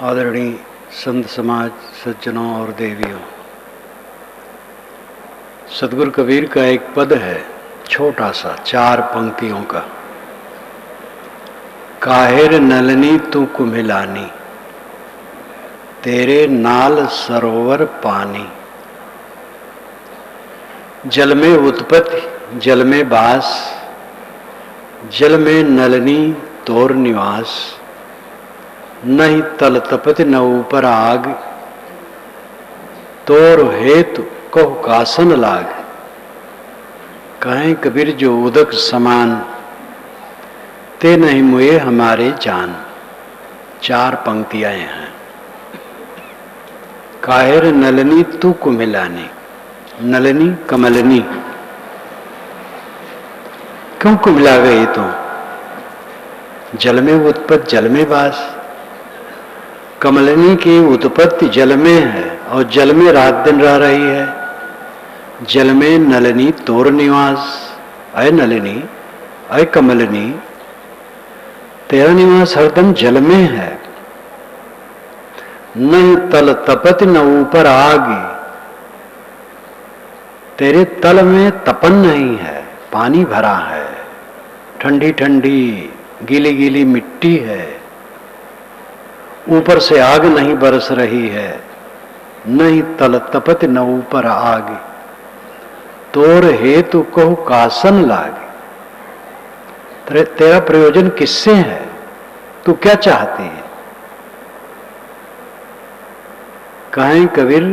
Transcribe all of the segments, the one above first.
आदरणीय संत समाज, सज्जनों और देवियों, सदगुरु कबीर का एक पद है, छोटा सा 4 पंक्तियों का। काहिर नलनी तू कुम्हिलानी, तेरे नाल सरोवर पानी। जल में उत्पत्ति जल में बास, जल में नलनी तोर निवास। नहीं तल तपत न ऊपर आग, तोर हेतु कहो कासन लाग। कहें कबीर जो उदक समान, ते नहीं मुए हमारे जान। 4 पंक्तियां हैं। काहिर नलनी तू कुम्हिलानी, नलनी कमलनी, क्यों कुम्हिला गई तू? जल में उत्पत्ति जल में वास। कमलनी की उत्पत्ति जल में है और जल में रात दिन रह रही है। जल में नलनी तोर निवास। अय नलिनी, अय कमलनी, तेरा निवास हरदम जल में है। न तल तपत न ऊपर आग, तेरे तल में तपन नहीं है, पानी भरा है। ठंडी ठंडी गीली गीली मिट्टी है, ऊपर से आग नहीं बरस रही है। नहीं तल तपत न ऊपर आग, तोर हेतु कहो कासन लाग। तेरा प्रयोजन किससे है? तू क्या चाहती है? कहें कबीर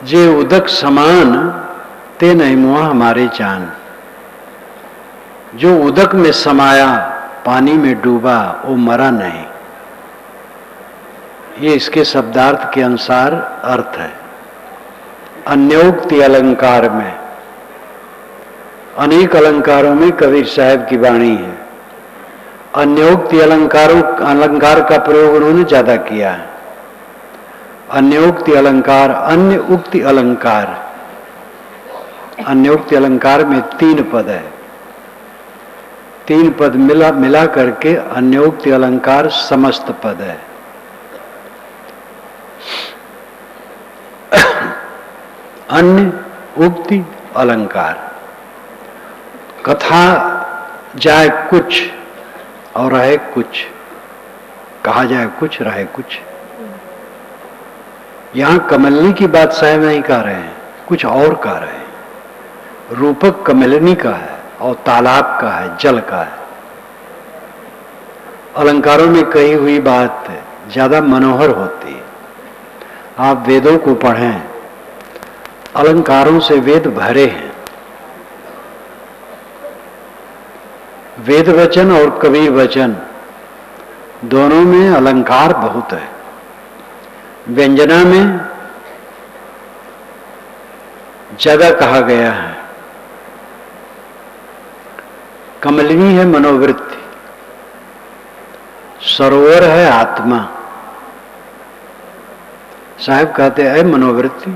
जे उदक समान, ते नहीं मुआ हमारे जान। जो उदक में समाया, पानी में डूबा, वो मरा नहीं। ये इसके शब्दार्थ के अनुसार अर्थ है। अन्योक्ति अलंकार में, अनेक अलंकारों में कबीर साहब की वाणी है। अन्योक्ति अलंकार का प्रयोग उन्होंने ज्यादा किया है। अन्योक्ति अलंकार, अन्य उक्ति अलंकार। अन्योक्ति अलंकार में 3 पद है। 3 पद मिला करके अन्योक्ति अलंकार समस्त पद है। अन्य उक्ति अलंकार। कथा जाए कुछ और रहे कुछ, कहा जाए कुछ रहे कुछ। यहां कमलनी की बात साहब नहीं कह रहे हैं, कुछ और कह रहे हैं। रूपक कमलनी का है और तालाब का है, जल का है। अलंकारों में कही हुई बात ज्यादा मनोहर होती है। आप वेदों को पढ़ें, अलंकारों से वेद भरे हैं। वेद वचन और कवि वचन दोनों में अलंकार बहुत है। व्यंजना में ज्यादा कहा गया है। कमलनी है मनोवृत्ति, सरोवर है आत्मा। साहब कहते हैं मनोवृत्ति।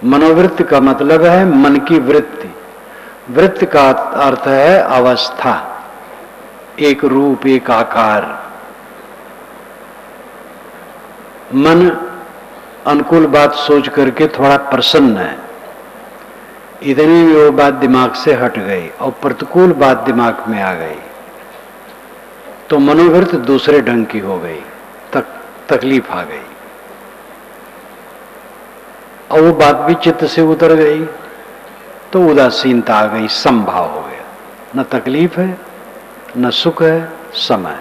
मनोवृत्ति का मतलब है मन की वृत्ति। वृत्ति का अर्थ है अवस्था, एक रूप, एक आकार। मन अनुकूल बात सोच करके थोड़ा प्रसन्न है, इतनी में वो बात दिमाग से हट गई और प्रतिकूल बात दिमाग में आ गई, तो मनोवृत्ति दूसरे ढंग की हो गई, तकलीफ आ गई और वो बात भी चित्त से उतर गई, तो उदासीनता आ गई, समभाव हो गया। न तकलीफ है, न सुख है, समय।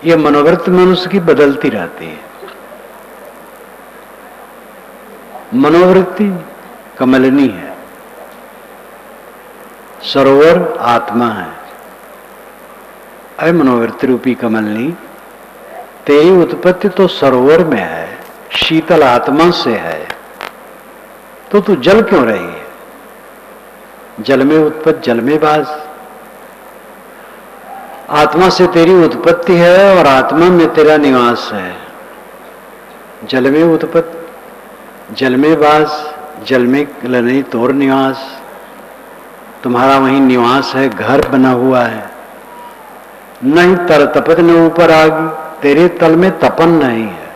ये मनोवृत्ति मनुष्य की बदलती रहती है। मनोवृत्ति कमलनी है, सरोवर आत्मा है। अय मनोवृत्ति रूपी कमलनी, तेरी उत्पत्ति तो सरोवर में है, शीतल आत्मा से है, तो तू जल क्यों रही है? जल में उत्पत्ति जल में वास। आत्मा से तेरी उत्पत्ति है और आत्मा में तेरा निवास है। जल में उत्पत्ति जल में वास, जल में लनी तोर निवास। तुम्हारा वहीं निवास है, घर बना हुआ है। नहीं तर तपत न ऊपर आगी, तेरे तल में तपन नहीं है।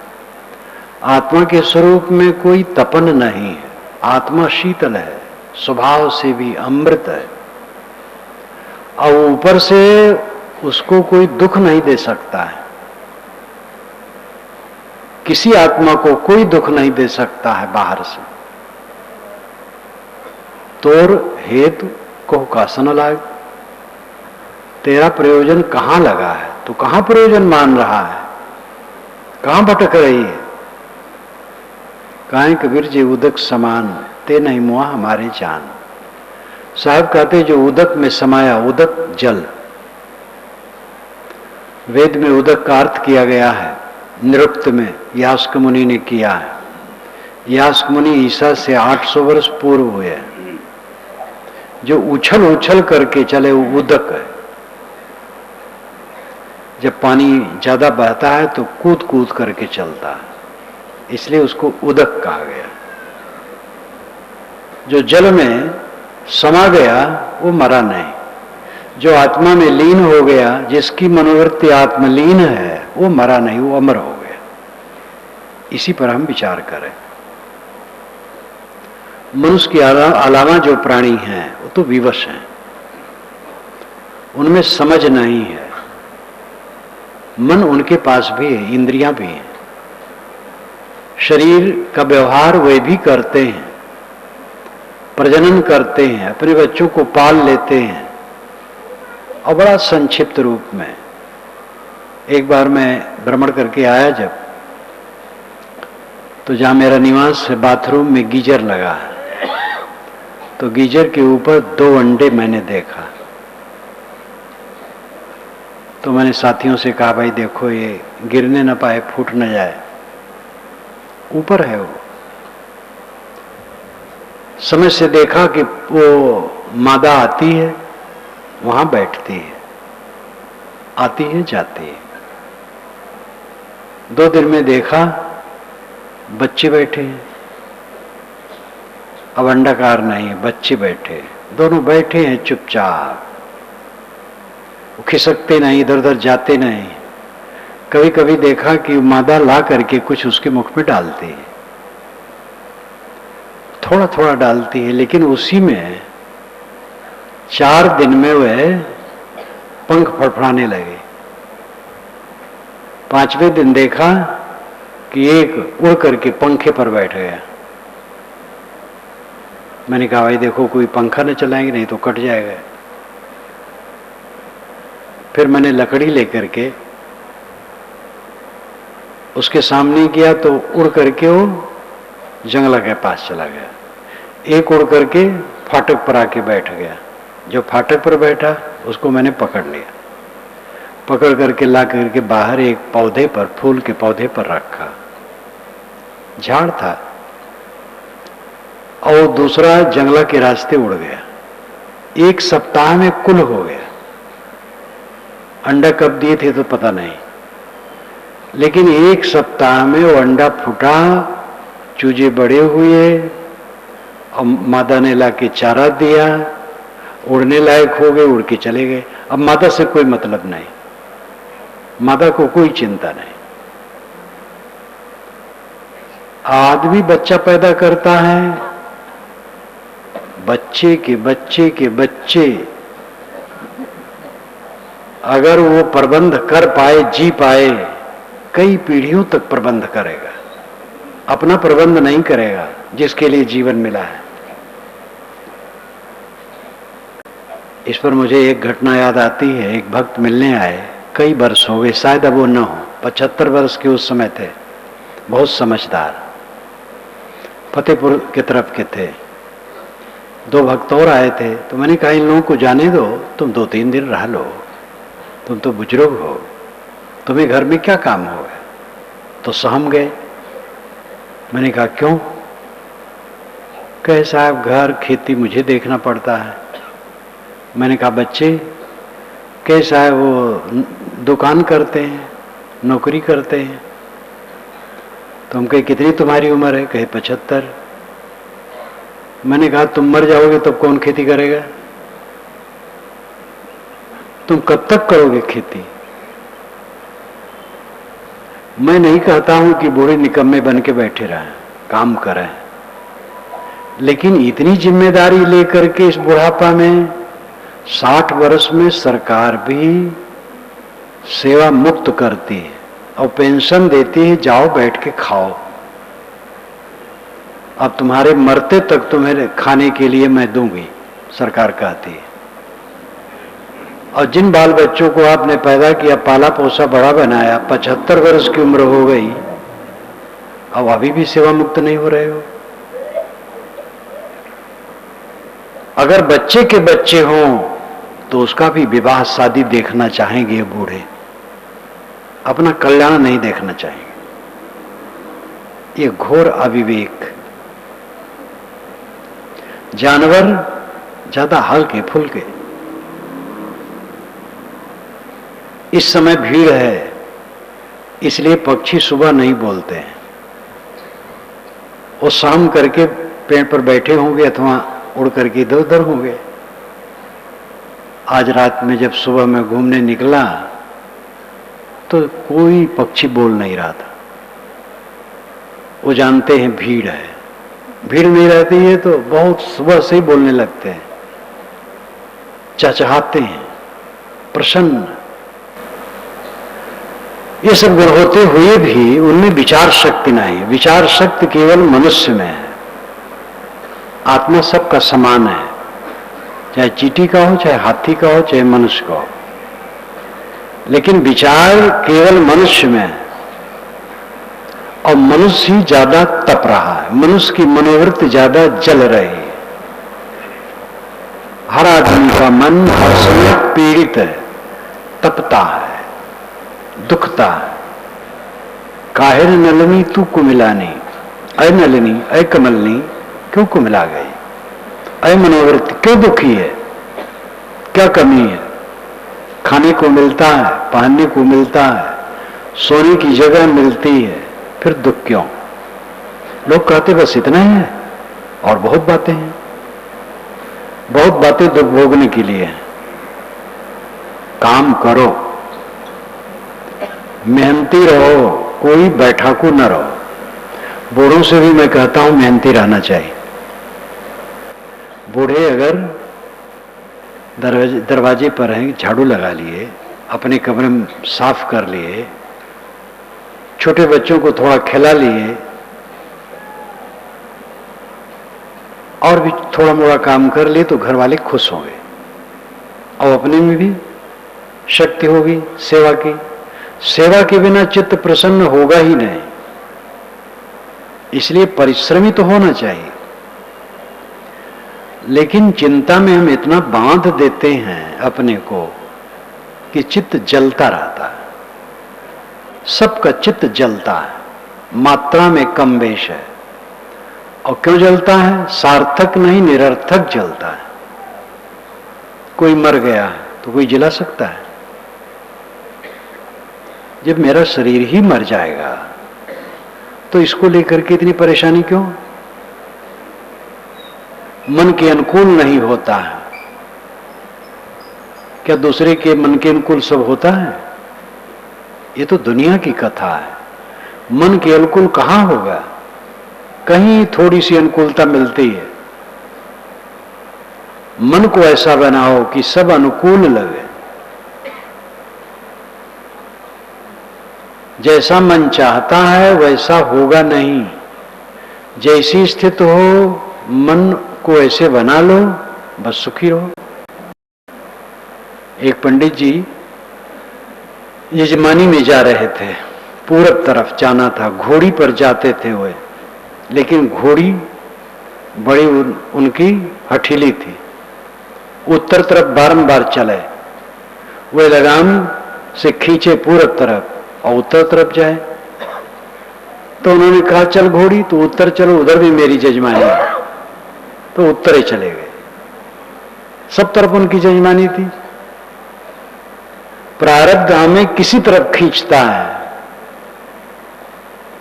आत्मा के स्वरूप में कोई तपन नहीं है। आत्मा शीतल है, स्वभाव से भी अमृत है, और ऊपर से उसको कोई दुख नहीं दे सकता है। किसी आत्मा को कोई दुख नहीं दे सकता है बाहर से। तोर हेतु को कासन लाग, तेरा प्रयोजन कहां लगा है? तू कहां प्रयोजन मान रहा है? कहां भटक रही है? काहे कबीर जी उदक समान, ते नहीं मुआ हमारे जान। साहब कहते जो उदक में समाया, उदक जल, वेद में उदक का अर्थ किया गया है, निरुक्त में यास्क मुनि ने किया है। यास्क मुनि ईसा से 800 वर्ष पूर्व हुए। जो उछल उछल करके चले वो उदक है। जब पानी ज्यादा बहता है तो कूद कूद करके चलता है, इसलिए उसको उदक कहा गया। जो जल में समा गया वो मरा नहीं। जो आत्मा में लीन हो गया, जिसकी मनोवृत्ति आत्मलीन है, वो मरा नहीं, वो अमर हो गया। इसी पर हम विचार करें। मनुष्य के अलावा जो प्राणी हैं वो तो विवश हैं, उनमें समझ नहीं है। मन उनके पास भी है, इंद्रियां भी हैं, शरीर का व्यवहार वे भी करते हैं, प्रजनन करते हैं, अपने बच्चों को पाल लेते हैं, और बड़ा संक्षिप्त रूप में। एक बार मैं भ्रमण करके आया जब, तो जहां मेरा निवास है बाथरूम में गीजर लगा है, तो गीजर के ऊपर 2 अंडे मैंने देखा। तो मैंने साथियों से कहा भाई देखो ये गिरने न पाए, फूट न जाए, ऊपर है वो। समय से देखा कि वो मादा आती है, वहां बैठती है, आती है जाती है। 2 दिन में देखा बच्चे बैठे हैं, अब अंडाकार नहीं, बच्चे बैठे, दोनों बैठे हैं चुपचाप, वो खिसकते नहीं, इधर उधर जाते नहीं। कभी कभी देखा कि मादा ला करके कुछ उसके मुख में डालती है, थोड़ा थोड़ा डालती है, लेकिन उसी में 4 दिन में वह पंख फड़फड़ाने लगे। 5वें दिन देखा कि एक उड़ करके पंखे पर बैठ गया। मैंने कहा भाई देखो कोई पंखा न चलाएंगे, नहीं तो कट जाएगा। फिर मैंने लकड़ी लेकर के उसके सामने किया, तो उड़ करके वो जंगला के पास चला गया। एक उड़ करके फाटक पर आके बैठ गया। जो फाटक पर बैठा उसको मैंने पकड़ लिया, पकड़ करके ला करके बाहर एक पौधे पर, फूल के पौधे पर रखा। झाड़ था, और दूसरा जंगला के रास्ते उड़ गया। 1 सप्ताह में कुल हो गया। अंडा कब दिए थे तो पता नहीं, लेकिन 1 सप्ताह में वो अंडा फूटा, चूजे बड़े हुए, और मादा ने ला के चारा दिया, उड़ने लायक हो गए, उड़ के चले गए। अब मादा से कोई मतलब नहीं, मादा को कोई चिंता नहीं। आदमी बच्चा पैदा करता है, बच्चे के बच्चे के बच्चे अगर वो प्रबंध कर पाए, जी पाए, कई पीढ़ियों तक प्रबंध करेगा। अपना प्रबंध नहीं करेगा जिसके लिए जीवन मिला है। इस पर मुझे एक घटना याद आती है। एक भक्त मिलने आए, कई वर्ष हो गए, शायद अब वो न हो, 75 वर्ष के उस समय थे, बहुत समझदार, फतेहपुर की तरफ के थे। 2 भक्त और आए थे, तो मैंने कहा इन लोगों को जाने दो, तुम 2-3 दिन रह लो, तुम तो बुजुर्ग हो, तुम्हें घर में क्या काम होगा। तो सहम गए। मैंने कहा क्यों? कहे साहब घर खेती मुझे देखना पड़ता है। मैंने कहा बच्चे? कहे साहब वो दुकान करते हैं, नौकरी करते हैं। तो हम कहे कितनी तुम्हारी उम्र है? कहे 75। मैंने कहा तुम मर जाओगे तब कौन खेती करेगा? तुम कब तक करोगे खेती? मैं नहीं कहता हूं कि बूढ़े निकम्मे बन के बैठे रहें, काम करें, लेकिन इतनी जिम्मेदारी लेकर के इस बुढ़ापा में 60 वर्ष में सरकार भी सेवा मुक्त करती है और पेंशन देती है, जाओ बैठ के खाओ, अब तुम्हारे मरते तक तुम्हें खाने के लिए मैं दूंगी, सरकार कहती है। और जिन बाल बच्चों को आपने पैदा किया, पाला पोसा, बड़ा बनाया, 75 वर्ष की उम्र हो गई, अब अभी भी सेवा मुक्त नहीं हो रहे हो। अगर बच्चे के बच्चे हों तो उसका भी विवाह शादी देखना चाहेंगे ये बूढ़े, अपना कल्याण नहीं देखना चाहेंगे। ये घोर अविवेक। जानवर ज्यादा हल्के फुल्के, इस समय भीड़ है इसलिए पक्षी सुबह नहीं बोलते हैं, वो शाम करके पेड़ पर बैठे होंगे अथवा उड़ करके इधर उधर होंगे। आज रात में जब सुबह में घूमने निकला तो कोई पक्षी बोल नहीं रहा था, वो जानते हैं भीड़ है, भीड़ नहीं रहती है तो बहुत सुबह से ही बोलने लगते हैं, चहचहाते हैं, प्रसन्न। ये सब गुण होते हुए भी उनमें विचार शक्ति नहीं। विचार शक्ति केवल मनुष्य में है। आत्मा सबका समान है, चाहे चींटी का हो, चाहे हाथी का हो, चाहे मनुष्य का हो, लेकिन विचार केवल मनुष्य में है। और मनुष्य ही ज्यादा तप रहा है, मनुष्य की मनोवृत्ति ज्यादा जल रही है। हर आदमी का मन हर समय पीड़ित है, तपता है, दुखता है। काहिर नलिनी तू कुमिलानी, अय नलिनी अय कमलनी क्यों कुमिला गई, अय मनोवृत्ति क्यों दुखी है, क्या कमी है। खाने को मिलता है, पहनने को मिलता है, सोने की जगह मिलती है, फिर दुख क्यों। लोग कहते बस इतना ही है, और बहुत बातें हैं, बहुत बातें दुख भोगने के लिए हैं। काम करो, मेहनती रहो, कोई बैठाकू न रहो। बूढ़ों से भी मैं कहता हूं मेहनती रहना चाहिए। बूढ़े अगर दरवाजे पर हैं, झाड़ू लगा लिए, अपने कमरे में साफ कर लिए, छोटे बच्चों को थोड़ा खिला लिए और भी थोड़ा मोड़ा काम कर लिए तो घर वाले खुश होंगे और अपने में भी शक्ति होगी सेवा की। सेवा के बिना चित्त प्रसन्न होगा ही नहीं, इसलिए परिश्रमी तो होना चाहिए। लेकिन चिंता में हम इतना बांध देते हैं अपने को कि चित्त जलता रहता है। सबका चित्त जलता है, मात्रा में कम बेश है। और क्यों जलता है? सार्थक नहीं, निरर्थक जलता है। कोई मर गया है तो कोई जिला सकता है? जब मेरा शरीर ही मर जाएगा तो इसको लेकर के इतनी परेशानी क्यों? मन के अनुकूल नहीं होता है, क्या दूसरे के मन के अनुकूल सब होता है? ये तो दुनिया की कथा है। मन के अनुकूल कहां होगा? कहीं थोड़ी सी अनुकूलता मिलती है। मन को ऐसा बनाओ कि सब अनुकूल लगे। जैसा मन चाहता है वैसा होगा नहीं। जैसी स्थिति हो मन को ऐसे बना लो, बस सुखी रहो। एक पंडित जी यजमानी में जा रहे थे, पूरब तरफ जाना था, घोड़ी पर जाते थे वे, लेकिन घोड़ी बड़ी उनकी हठीली थी। उत्तर तरफ बारंबार चले, वे लगाम से खींचे पूरब तरफ और उत्तर तरफ जाए। तो उन्होंने कहा चल घोड़ी तो उत्तर चलो, उधर भी मेरी जजमानी है, तो उत्तर ही चले गए। सब तरफ उनकी जजमानी थी। प्रारब्ध हमें किसी तरफ खींचता है।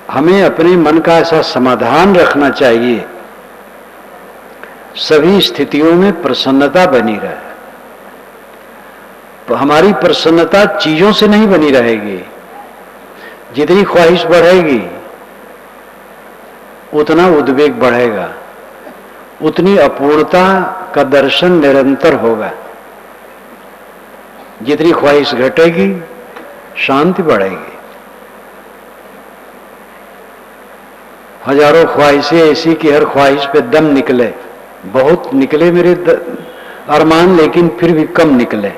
हमें अपने मन का ऐसा समाधान रखना चाहिए, सभी स्थितियों में प्रसन्नता बनी रहे। तो हमारी प्रसन्नता चीजों से नहीं बनी रहेगी। जितनी ख्वाहिश बढ़ेगी उतना उद्वेग बढ़ेगा, उतनी अपूर्णता का दर्शन निरंतर होगा। जितनी ख्वाहिश घटेगी शांति बढ़ेगी। हजारों ख्वाहिशें ऐसी कि हर ख्वाहिश पे दम निकले, बहुत निकले मेरे अरमान, लेकिन फिर भी कम निकले।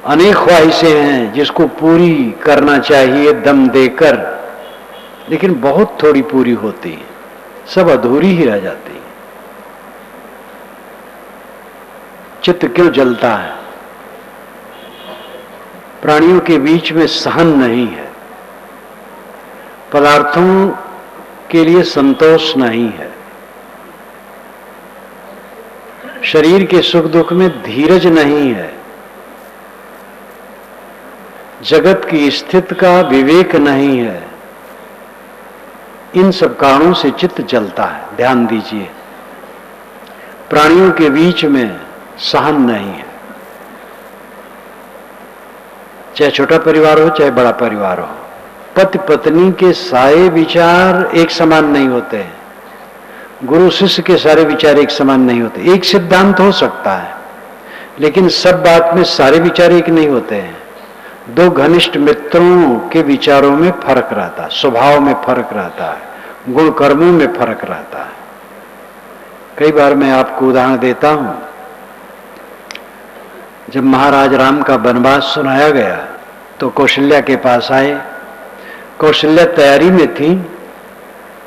अनेक ख्वाहिशें हैं जिसको पूरी करना चाहिए दम देकर, लेकिन बहुत थोड़ी पूरी होती है, सब अधूरी ही रह जाती है। चित्त क्यों जलता है? प्राणियों के बीच में सहन नहीं है, पदार्थों के लिए संतोष नहीं है, शरीर के सुख दुख में धीरज नहीं है, जगत की स्थिति का विवेक नहीं है। इन सब कारणों से चित्त जलता है। ध्यान दीजिए, प्राणियों के बीच में सहन नहीं है, चाहे छोटा परिवार हो चाहे बड़ा परिवार हो। पति पत्नी के सारे विचार एक समान नहीं होते हैं, गुरु शिष्य के सारे विचार एक समान नहीं होते। एक सिद्धांत हो सकता है, लेकिन सब बात में सारे विचार एक नहीं होते हैं। दो घनिष्ठ मित्रों के विचारों में फर्क रहता है, स्वभाव में फर्क रहता है, गुण कर्मों में फर्क रहता है। कई बार मैं आपको उदाहरण देता हूं। जब महाराज राम का वनवास सुनाया गया तो कौशल्या के पास आए। कौशल्या तैयारी में थी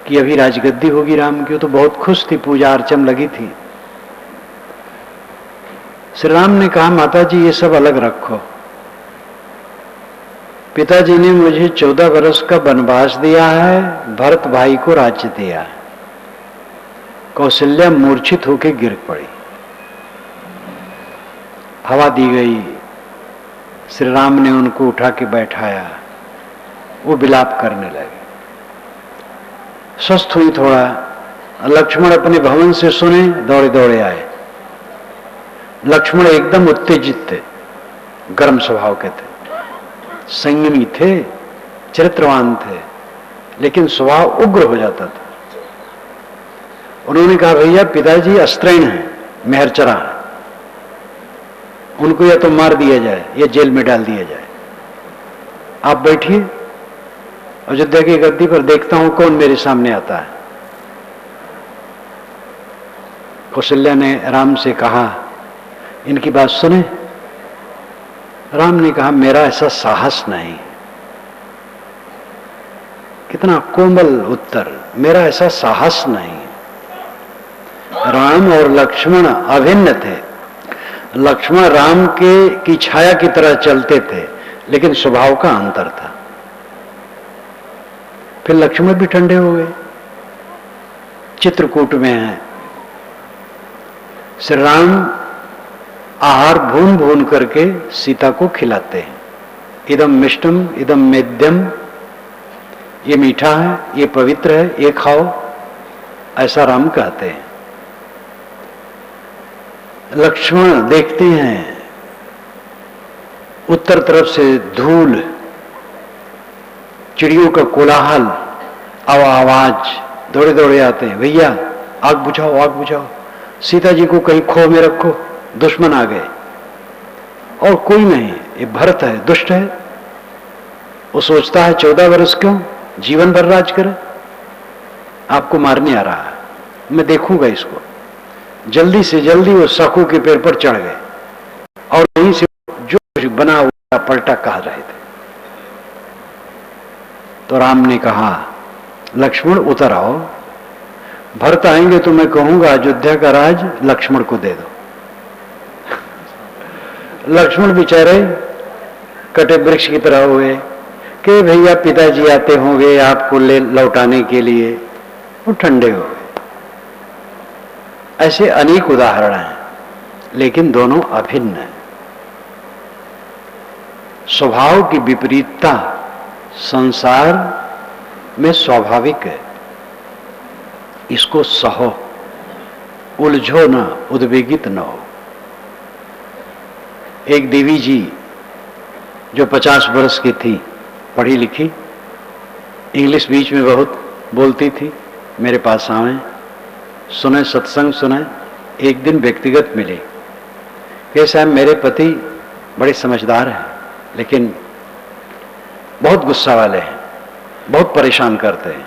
कि अभी राजगद्दी होगी राम की, तो बहुत खुश थी, पूजा अर्चन लगी थी। श्री राम ने कहा, माता जी ये सब अलग रखो, पिताजी ने मुझे 14 वर्ष का वनवास दिया है, भरत भाई को राज्य दिया है। कौशल्या मूर्छित होकर गिर पड़ी, हवा दी गई। श्री राम ने उनको उठा के बैठाया, वो विलाप करने लगे। स्वस्थ हुई थोड़ा। लक्ष्मण अपने भवन से सुने, दौड़े दौड़े आए। लक्ष्मण एकदम उत्तेजित थे, गर्म स्वभाव के थे, संयमी थे, चरित्रवान थे, लेकिन स्वभाव उग्र हो जाता था। उन्होंने कहा, भैया पिताजी अस्त्रहीन हैं, मेहरचरा है, उनको या तो मार दिया जाए या जेल में डाल दिया जाए। आप बैठिए, अयोध्या की गद्दी पर देखता हूं कौन मेरे सामने आता है। कौशल्या ने राम से कहा, इनकी बात सुने। राम ने कहा, मेरा ऐसा साहस नहीं। कितना कोमल उत्तर, मेरा ऐसा साहस नहीं। राम और लक्ष्मण अभिन्न थे। लक्ष्मण राम की छाया की तरह चलते थे, लेकिन स्वभाव का अंतर था। फिर लक्ष्मण भी ठंडे हो गए। चित्रकूट में है, श्री राम आहार भून भून करके सीता को खिलाते हैं। इदम मिष्टम इदम मेद्यम, ये मीठा है, ये पवित्र है, ये खाओ, ऐसा राम कहते हैं। लक्ष्मण देखते हैं उत्तर तरफ से धूल, चिड़ियों का कोलाहल, आवाज, दौड़े दौड़े आते हैं, भैया आग बुझाओ, आग बुझाओ, सीता जी को कहीं खो में रखो, दुश्मन आ गए। और कोई नहीं, ये भरत है, दुष्ट है। वो सोचता है 14 वर्ष क्यों, जीवन भर राज करे, आपको मारने आ रहा है, मैं देखूंगा इसको। जल्दी से जल्दी वो साखू के पेड़ पर चढ़ गए और वहीं से जो कुछ बना हुआ पलटा कह रहे थे। तो राम ने कहा, लक्ष्मण उतर आओ, भरत आएंगे तो मैं कहूंगा अयोध्या का राज लक्ष्मण को दे दो। लक्ष्मण बेचारे कटे वृक्ष की तरह हुए कि भैया पिताजी आते होंगे आपको ले लौटाने के लिए, वो ठंडे हो गए। ऐसे अनेक उदाहरण हैं, लेकिन दोनों अभिन्न हैं। स्वभाव की विपरीतता संसार में स्वाभाविक है, इसको सहो, उलझो न, उद्वेगित न हो। एक देवी जी जो 50 वर्ष की थी, पढ़ी लिखी, इंग्लिश बीच में बहुत बोलती थी, मेरे पास आवे, सुने सत्संग सुने। एक दिन व्यक्तिगत मिली कि साहब मेरे पति बड़े समझदार हैं लेकिन बहुत गुस्सा वाले हैं, बहुत परेशान करते हैं,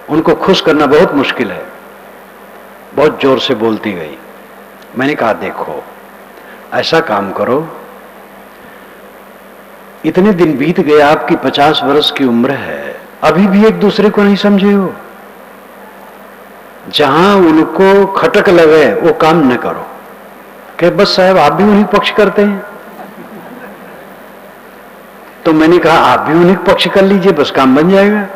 उनको खुश करना बहुत मुश्किल है। बहुत जोर से बोलती गई। मैंने कहा देखो ऐसा काम करो, इतने दिन बीत गए, आपकी 50 वर्ष की उम्र है, अभी भी एक दूसरे को नहीं समझे हो। जहां उनको खटक लगे वो काम न करो। कि बस साहब आप भी उन्हीं पक्ष करते हैं। तो मैंने कहा आप भी उन्हीं पक्ष कर लीजिए, बस काम बन जाएगा।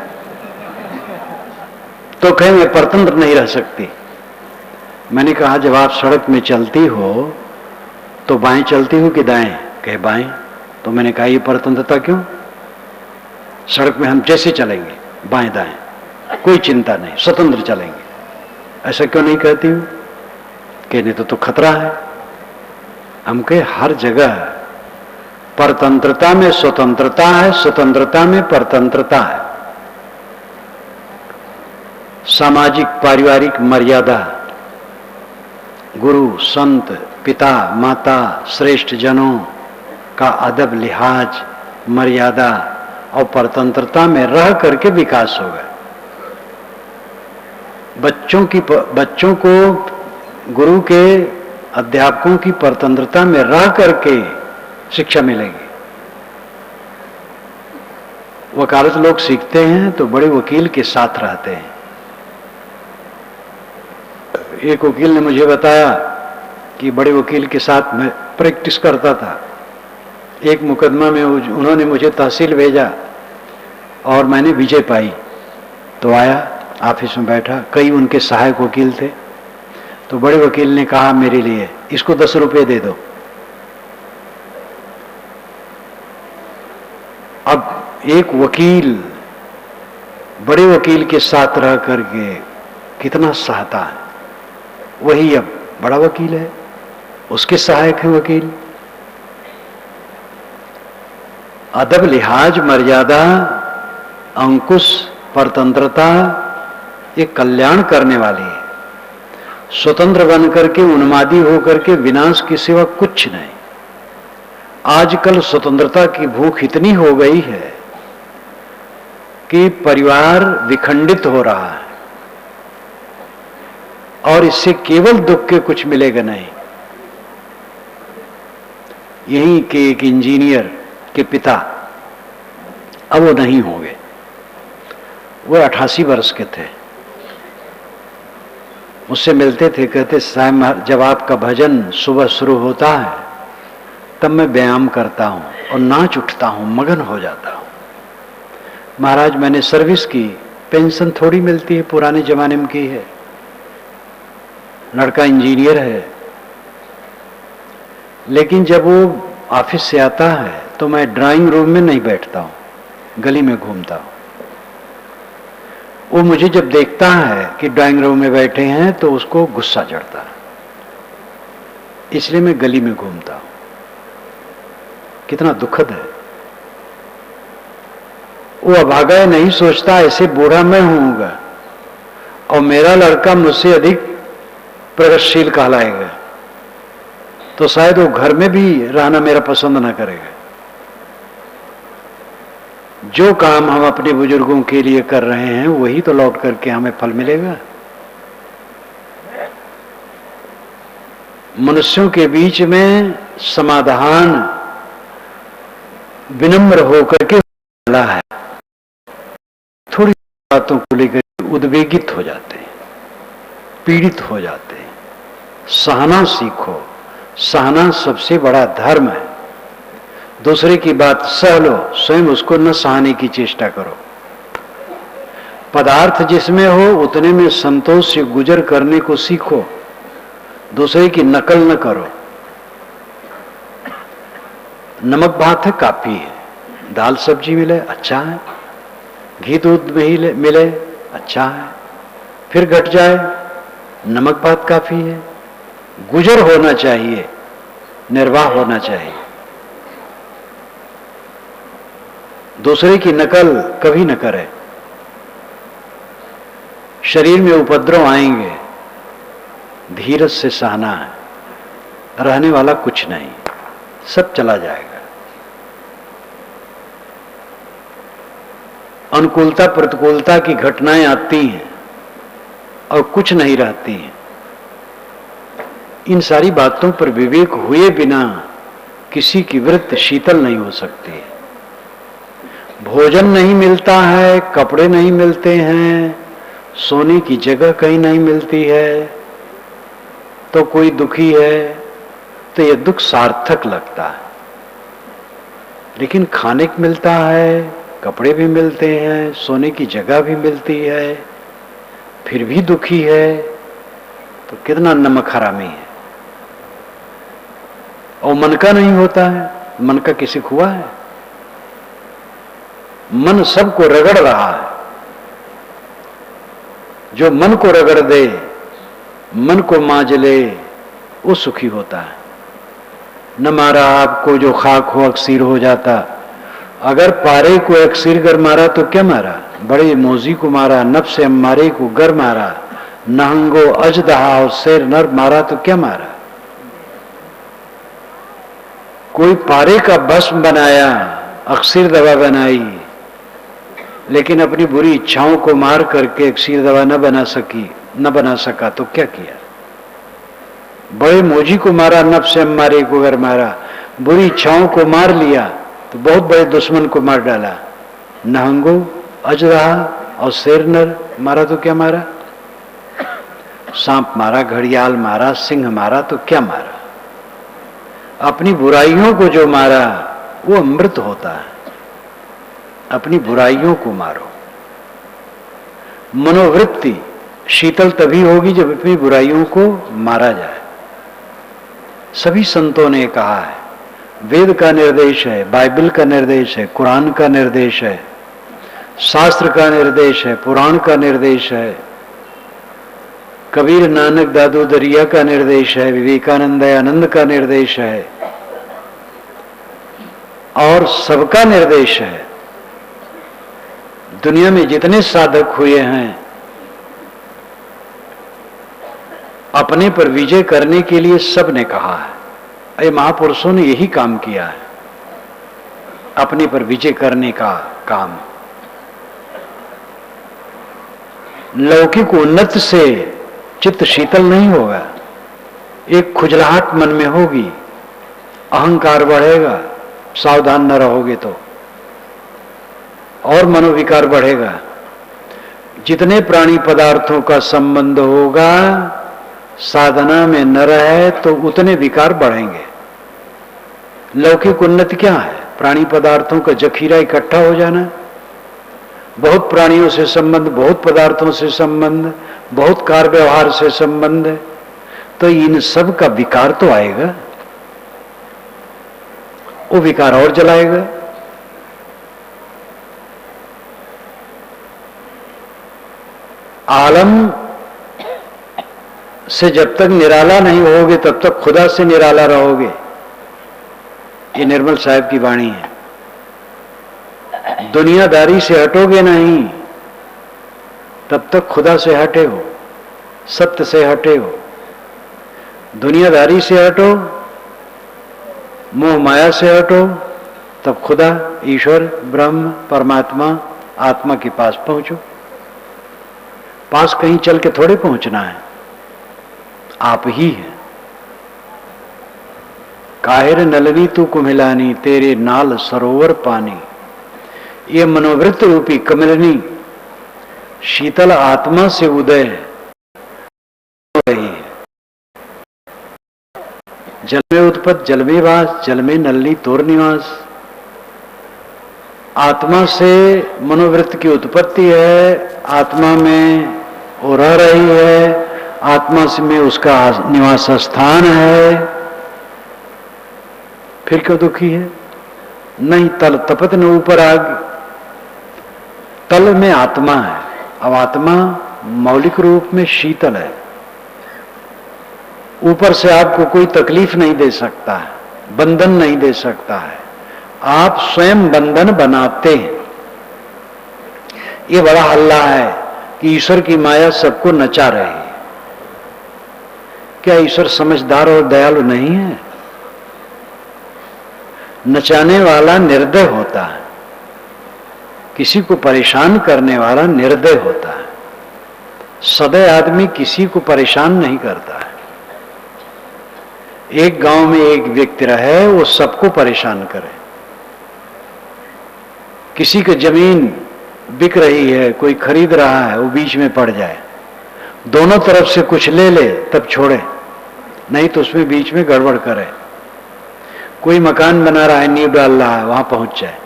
तो कहे मैं परतंत्र नहीं रह सकती। मैंने कहा जब आप सड़क में चलती हो तो बाएं चलती हो कि दाएं? कहे बाएं। तो मैंने कहा ये परतंत्रता क्यों? सड़क में हम जैसे चलेंगे बाएं दाएं, कोई चिंता नहीं, स्वतंत्र चलेंगे। ऐसा क्यों नहीं कहती हूं? कहने तो खतरा है। हम कहे हर जगह परतंत्रता में स्वतंत्रता है, स्वतंत्रता में परतंत्रता है। सामाजिक पारिवारिक मर्यादा, गुरु संत पिता माता श्रेष्ठ जनों का अदब लिहाज मर्यादा और परतंत्रता में रह करके विकास होगा। बच्चों को गुरु के अध्यापकों की परतंत्रता में रह करके शिक्षा मिलेगी। वकालत लोग सीखते हैं तो बड़े वकील के साथ रहते हैं। एक वकील ने मुझे बताया कि बड़े वकील के साथ मैं प्रैक्टिस करता था। एक मुकदमा में उन्होंने मुझे तहसील भेजा और मैंने विजय पाई। तो आया ऑफिस में बैठा, कई उनके सहायक वकील थे। तो बड़े वकील ने कहा मेरे लिए इसको 10 रुपये दे दो। अब एक वकील बड़े वकील के साथ रह करके कितना सहता है, वही अब बड़ा वकील है, उसके सहायक है वकील। अदब लिहाज मर्यादा अंकुश परतंत्रता ये कल्याण करने वाली है। स्वतंत्र बन करके उन्मादी होकर के विनाश के सिवा कुछ नहीं। आजकल स्वतंत्रता की भूख इतनी हो गई है कि परिवार विखंडित हो रहा है और इससे केवल दुख के कुछ मिलेगा नहीं। यहीं के एक इंजीनियर के पिता अब वो नहीं होंगे, वो 88 वर्ष के थे। मुझसे मिलते थे, कहते साहब जब आपका भजन सुबह शुरू होता है तब मैं व्यायाम करता हूं और नाच उठता हूं, मगन हो जाता हूं। महाराज मैंने सर्विस की, पेंशन थोड़ी मिलती है, पुराने जमाने में की है। लड़का इंजीनियर है, लेकिन जब वो ऑफिस से आता है तो मैं ड्राइंग रूम में नहीं बैठता हूं, गली में घूमता हूं। वो मुझे जब देखता है कि ड्राइंग रूम में बैठे हैं तो उसको गुस्सा चढ़ता है, इसलिए मैं गली में घूमता हूं। कितना दुखद है। वो अभागा नहीं सोचता ऐसे बूढ़ा मैं होऊंगा और मेरा लड़का मुझसे अधिक प्रगतिशील कहलाएगा तो शायद वो घर में भी रहना मेरा पसंद ना करेगा। जो काम हम अपने बुजुर्गों के लिए कर रहे हैं वही तो लौट करके हमें फल मिलेगा। मनुष्यों के बीच में समाधान विनम्र होकर के मिला है। थोड़ी बातों को लेकर उद्वेगित हो जाते हैं, पीड़ित हो जाते हैं। सहना सीखो, सहना सबसे बड़ा धर्म है। दूसरे की बात सह लो, स्वयं उसको न सहने की चेष्टा करो। पदार्थ जिसमें हो उतने में संतोष से गुजर करने को सीखो, दूसरे की नकल न करो। नमक भात है काफी है, दाल सब्जी मिले अच्छा है, घी दूध मिले अच्छा है, फिर घट जाए नमक भात काफी है। गुजर होना चाहिए, निर्वाह होना चाहिए। दूसरे की नकल कभी न करे। शरीर में उपद्रव आएंगे, धीरज से सहना है, रहने वाला कुछ नहीं, सब चला जाएगा। अनुकूलता प्रतिकूलता की घटनाएं आती हैं और कुछ नहीं रहती हैं। इन सारी बातों पर विवेक हुए बिना किसी की वृत्ति शीतल नहीं हो सकती है। भोजन नहीं मिलता है, कपड़े नहीं मिलते हैं, सोने की जगह कहीं नहीं मिलती है, तो कोई दुखी है तो यह दुख सार्थक लगता है। लेकिन खाने को मिलता है, कपड़े भी मिलते हैं, सोने की जगह भी मिलती है, फिर भी दुखी है, तो कितना नमक हरामी है। और मन का नहीं होता है, मन का किसी को हुआ है? मन सबको रगड़ रहा है। जो मन को रगड़ दे, मन को मांझ ले, वो सुखी होता है। न मारा आपको जो खाक हो अक्सीर हो जाता। अगर पारे को अक्सीर गर मारा तो क्या मारा? बड़े मोजी को मारा, नफ्स अम्मारे को गर मारा, नहंगो अजदहा और शेर नर मारा तो क्या मारा? कोई पारे का भस्म बनाया, अक्सीर दवा बनाई, लेकिन अपनी बुरी इच्छाओं को मार करके अक्सीर दवा न बना सका तो क्या किया? बड़े मोजी को मारा, नफ्स अम्मारे को गर मारा, बुरी इच्छाओं को मार लिया तो बहुत बड़े दुश्मन को मार डाला। नहंगो अजदहा और शेर नर मारा तो क्या मारा? सांप मारा, घड़ियाल मारा, सिंह मारा तो क्या मारा? अपनी बुराइयों को जो मारा वो अमृत होता है। अपनी बुराइयों को मारो। मनोवृत्ति शीतल तभी होगी जब अपनी बुराइयों को मारा जाए। सभी संतों ने कहा है, वेद का निर्देश है, बाइबल का निर्देश है, कुरान का निर्देश है, शास्त्र का निर्देश है, पुराण का निर्देश है, कबीर नानक दादू दरिया का निर्देश है, विवेकानंद आनंद का निर्देश है, और सबका निर्देश है। दुनिया में जितने साधक हुए हैं, अपने पर विजय करने के लिए सब ने कहा है। ये महापुरुषों ने यही काम किया है, अपने पर विजय करने का काम। लौकिक उन्नति से चित्त शीतल नहीं होगा, एक खुजलाहट मन में होगी, अहंकार बढ़ेगा, सावधान न रहोगे तो, और मनोविकार बढ़ेगा। जितने प्राणी पदार्थों का संबंध होगा, साधना में न रहे तो उतने विकार बढ़ेंगे। लौकिक उन्नति क्या है? प्राणी पदार्थों का जखीरा इकट्ठा हो जाना, बहुत प्राणियों से संबंध, बहुत पदार्थों से संबंध, बहुत कार्य व्यवहार से संबंध, तो इन सब का विकार तो आएगा, वो विकार और जलाएगा। आलम से जब तक निराला नहीं होगे तब तक खुदा से निराला रहोगे। ये निर्मल साहब की वाणी है। दुनियादारी से हटोगे नहीं तब तक खुदा से हटे हो, सत्य से हटे हो। दुनियादारी से हटो, मोह माया से हटो, तब खुदा, ईश्वर, ब्रह्म, परमात्मा, आत्मा के पास पहुंचो। पास कहीं चल के थोड़े पहुंचना है, आप ही हैं। काहिर नलनी तू कुम्हिलानी, तेरे नाल सरोवर पानी। ये मनोवृत्त रूपी कमलनी शीतल आत्मा से उदय हो रही है। जल में उत्पत्त, जल में वास, जल में नलनी तोर निवास। आत्मा से मनोवृत्त की उत्पत्ति है, आत्मा में वो रह रही है, आत्मा से में उसका निवास स्थान है। फिर क्यों दुखी है? नहीं तल तपत न ऊपर आग। तल में आत्मा है, अब आत्मा मौलिक रूप में शीतल है। ऊपर से आपको कोई तकलीफ नहीं दे सकता है, बंधन नहीं दे सकता है। आप स्वयं बंधन बनाते हैं। ये बड़ा हल्ला है कि ईश्वर की माया सबको नचा रही है। क्या ईश्वर समझदार और दयालु नहीं है? नचाने वाला निर्दय होता है, किसी को परेशान करने वाला निर्दय होता है। सदैव आदमी किसी को परेशान नहीं करता है। एक गांव में एक व्यक्ति रहे, वो सबको परेशान करे। किसी की जमीन बिक रही है, कोई खरीद रहा है, वो बीच में पड़ जाए, दोनों तरफ से कुछ ले ले तब छोड़े, नहीं तो उसमें बीच में गड़बड़ करे। कोई मकान बना रहा है, नींव डाल रहा है, वहां पहुंच जाए,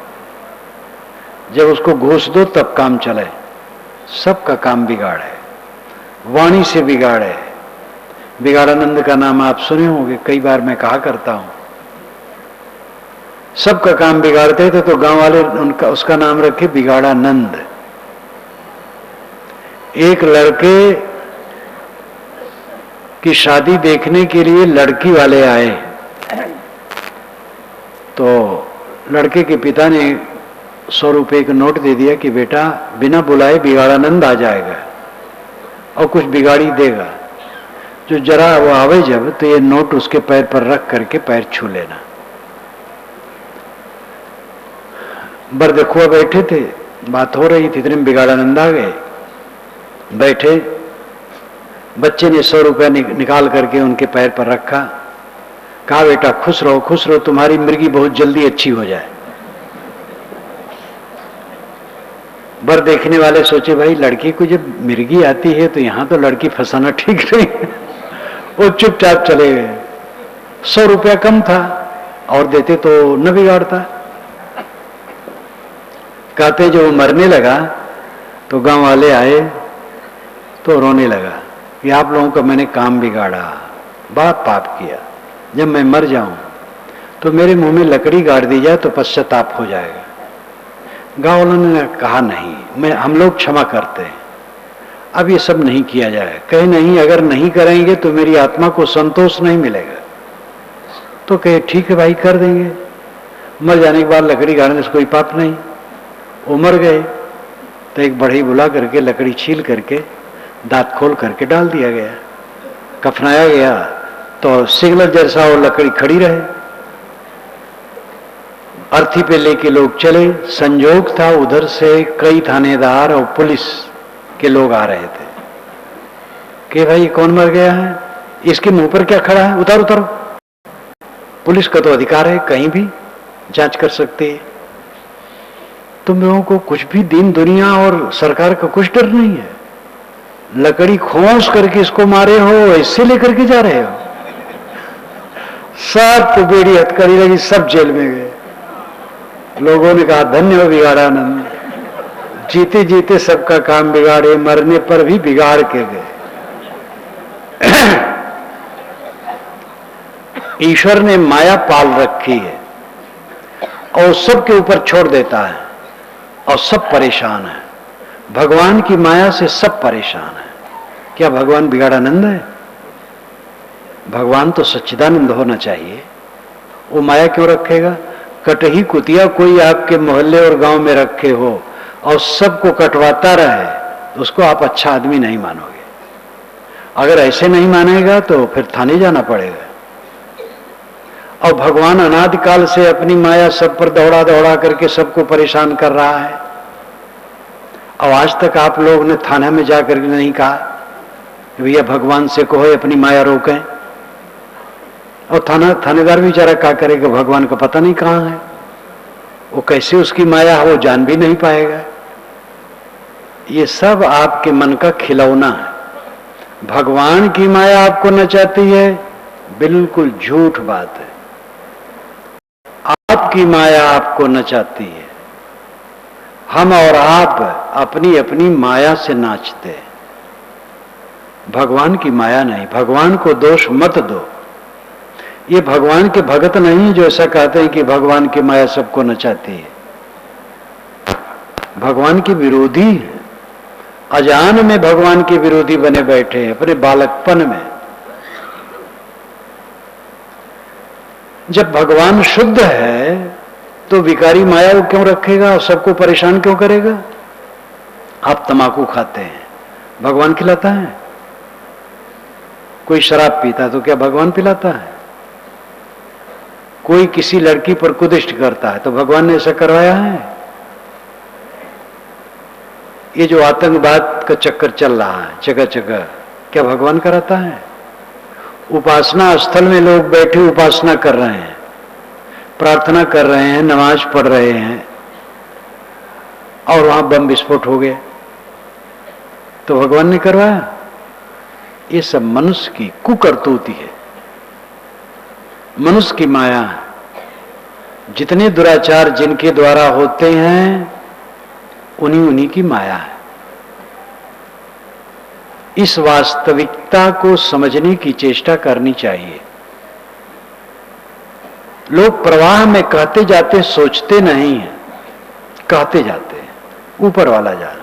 जब उसको घूस दो तब काम चले। सबका काम बिगाड़े, वाणी से बिगाड़े। बिगाड़ानंद का नाम आप सुने होंगे, कई बार मैं कहा करता हूं। सबका काम बिगाड़ते थे तो गांव वाले उसका नाम रखे बिगाड़ानंद। एक लड़के की शादी देखने के लिए लड़की वाले आए, तो लड़के के पिता ने 100 रुपए का नोट दे दिया कि बेटा बिना बुलाए बिगाड़ानंद आ जाएगा और कुछ बिगाड़ी देगा। जो जरा वो आवे जब तो ये नोट उसके पैर पर रख करके पैर छू लेना। बरदखुआ बैठे थे, बात हो रही थी, इतने में बिगाड़ानंद आ गए। बैठे, बच्चे ने 100 रुपया निकाल करके उनके पैर पर रखा, कहा बेटा खुश रहो, तुम्हारी मिर्गी बहुत जल्दी अच्छी हो जाए। बर देखने वाले सोचे भाई लड़की को जब मिर्गी आती है तो यहां तो लड़की फंसाना ठीक नहीं। वो चुपचाप चले गए। 100 रुपया कम था, और देते तो न बिगाड़ता। कहते जो वो मरने लगा तो गांव वाले आए तो रोने लगा कि आप लोगों का मैंने काम बिगाड़ा, बड़ा पाप किया। जब मैं मर जाऊं तो मेरे मुंह में लकड़ी गाड़ दी जाए तो पश्चाताप हो जाएगा। गांव वालों ने कहा नहीं, हम लोग क्षमा करते हैं, अब ये सब नहीं किया जाए। कहे नहीं, अगर नहीं करेंगे तो मेरी आत्मा को संतोष नहीं मिलेगा। तो कहे ठीक है भाई कर देंगे। मर जाने के बाद लकड़ी गाड़ने से कोई पाप नहीं। वो मर गए तो एक बढ़ई बुला करके लकड़ी छील करके दांत खोल करके डाल दिया गया, कफनाया गया तो सिग्नल जैसा वो लकड़ी खड़ी रहे। अर्थी पे लेके लोग चले। संजोग था उधर से कई थानेदार और पुलिस के लोग आ रहे थे कि भाई कौन मर गया है, इसके मुंह पर क्या खड़ा है, उतारो। पुलिस का तो अधिकार है, कहीं भी जांच कर सकती है। तुम लोगों को कुछ भी दीन दुनिया और सरकार का कुछ डर नहीं है। लकड़ी खोस करके इसको मारे हो, इससे लेकर के जा रहे हो। सब को बेड़ी हथकड़ी लगी, सब जेल में गए। लोगों ने कहा धन्य हो बिगाड़ानंद, जीते जीते सबका काम बिगाड़े, मरने पर भी बिगाड़ के गए। ईश्वर ने माया पाल रखी है और सबके ऊपर छोड़ देता है और सब परेशान है। भगवान की माया से सब परेशान है। क्या भगवान बिगाड़ानंद है? भगवान तो सच्चिदानंद होना चाहिए। वो माया क्यों रखेगा? कटही कुतिया कोई आपके मोहल्ले और गांव में रखे हो और सबको कटवाता रहे तो उसको आप अच्छा आदमी नहीं मानोगे। अगर ऐसे नहीं मानेगा तो फिर थाने जाना पड़ेगा। और भगवान अनादिकाल से अपनी माया सब पर दौड़ा दौड़ा करके सबको परेशान कर रहा है। और आज तक आप लोग ने थाना में जाकर के नहीं कहा कि भैया भगवान से कहो अपनी माया रोकें। और थानेदार बेचारा क्या करेगा, भगवान का पता नहीं कहाँ है, वो कैसे उसकी माया है वो जान भी नहीं पाएगा। ये सब आपके मन का खिलौना है। भगवान की माया आपको नचाती है, बिल्कुल झूठ बात है। आपकी माया आपको नचाती है। हम और आप अपनी अपनी माया से नाचते हैं, भगवान की माया नहीं। भगवान को दोष मत दो। ये भगवान के भगत नहीं जो ऐसा कहते हैं कि भगवान की माया सबको नचाती है। भगवान के विरोधी है। अजान में भगवान के विरोधी बने बैठे हैं अपने बालकपन में। जब भगवान शुद्ध है तो विकारी माया वो क्यों रखेगा और सबको परेशान क्यों करेगा? आप तंबाकू खाते हैं, भगवान खिलाता है? कोई शराब पीता तो क्या भगवान पिलाता है? कोई किसी लड़की पर कुदिष्ट करता है तो भगवान ने ऐसा करवाया है? ये जो आतंकवाद का चक्कर चल रहा है जगह जगह, क्या भगवान कराता है? उपासना स्थल में लोग बैठे उपासना कर रहे हैं, प्रार्थना कर रहे हैं, नमाज पढ़ रहे हैं, और वहां बम विस्फोट हो गया तो भगवान ने करवाया? ये सब मनुष्य की कुकर्तूती है, मनुष्य की माया है। जितने दुराचार जिनके द्वारा होते हैं उन्हीं की माया है। इस वास्तविकता को समझने की चेष्टा करनी चाहिए। लोग प्रवाह में कहते जाते सोचते नहीं हैं, कहते जाते हैं, ऊपर वाला जा रहा है।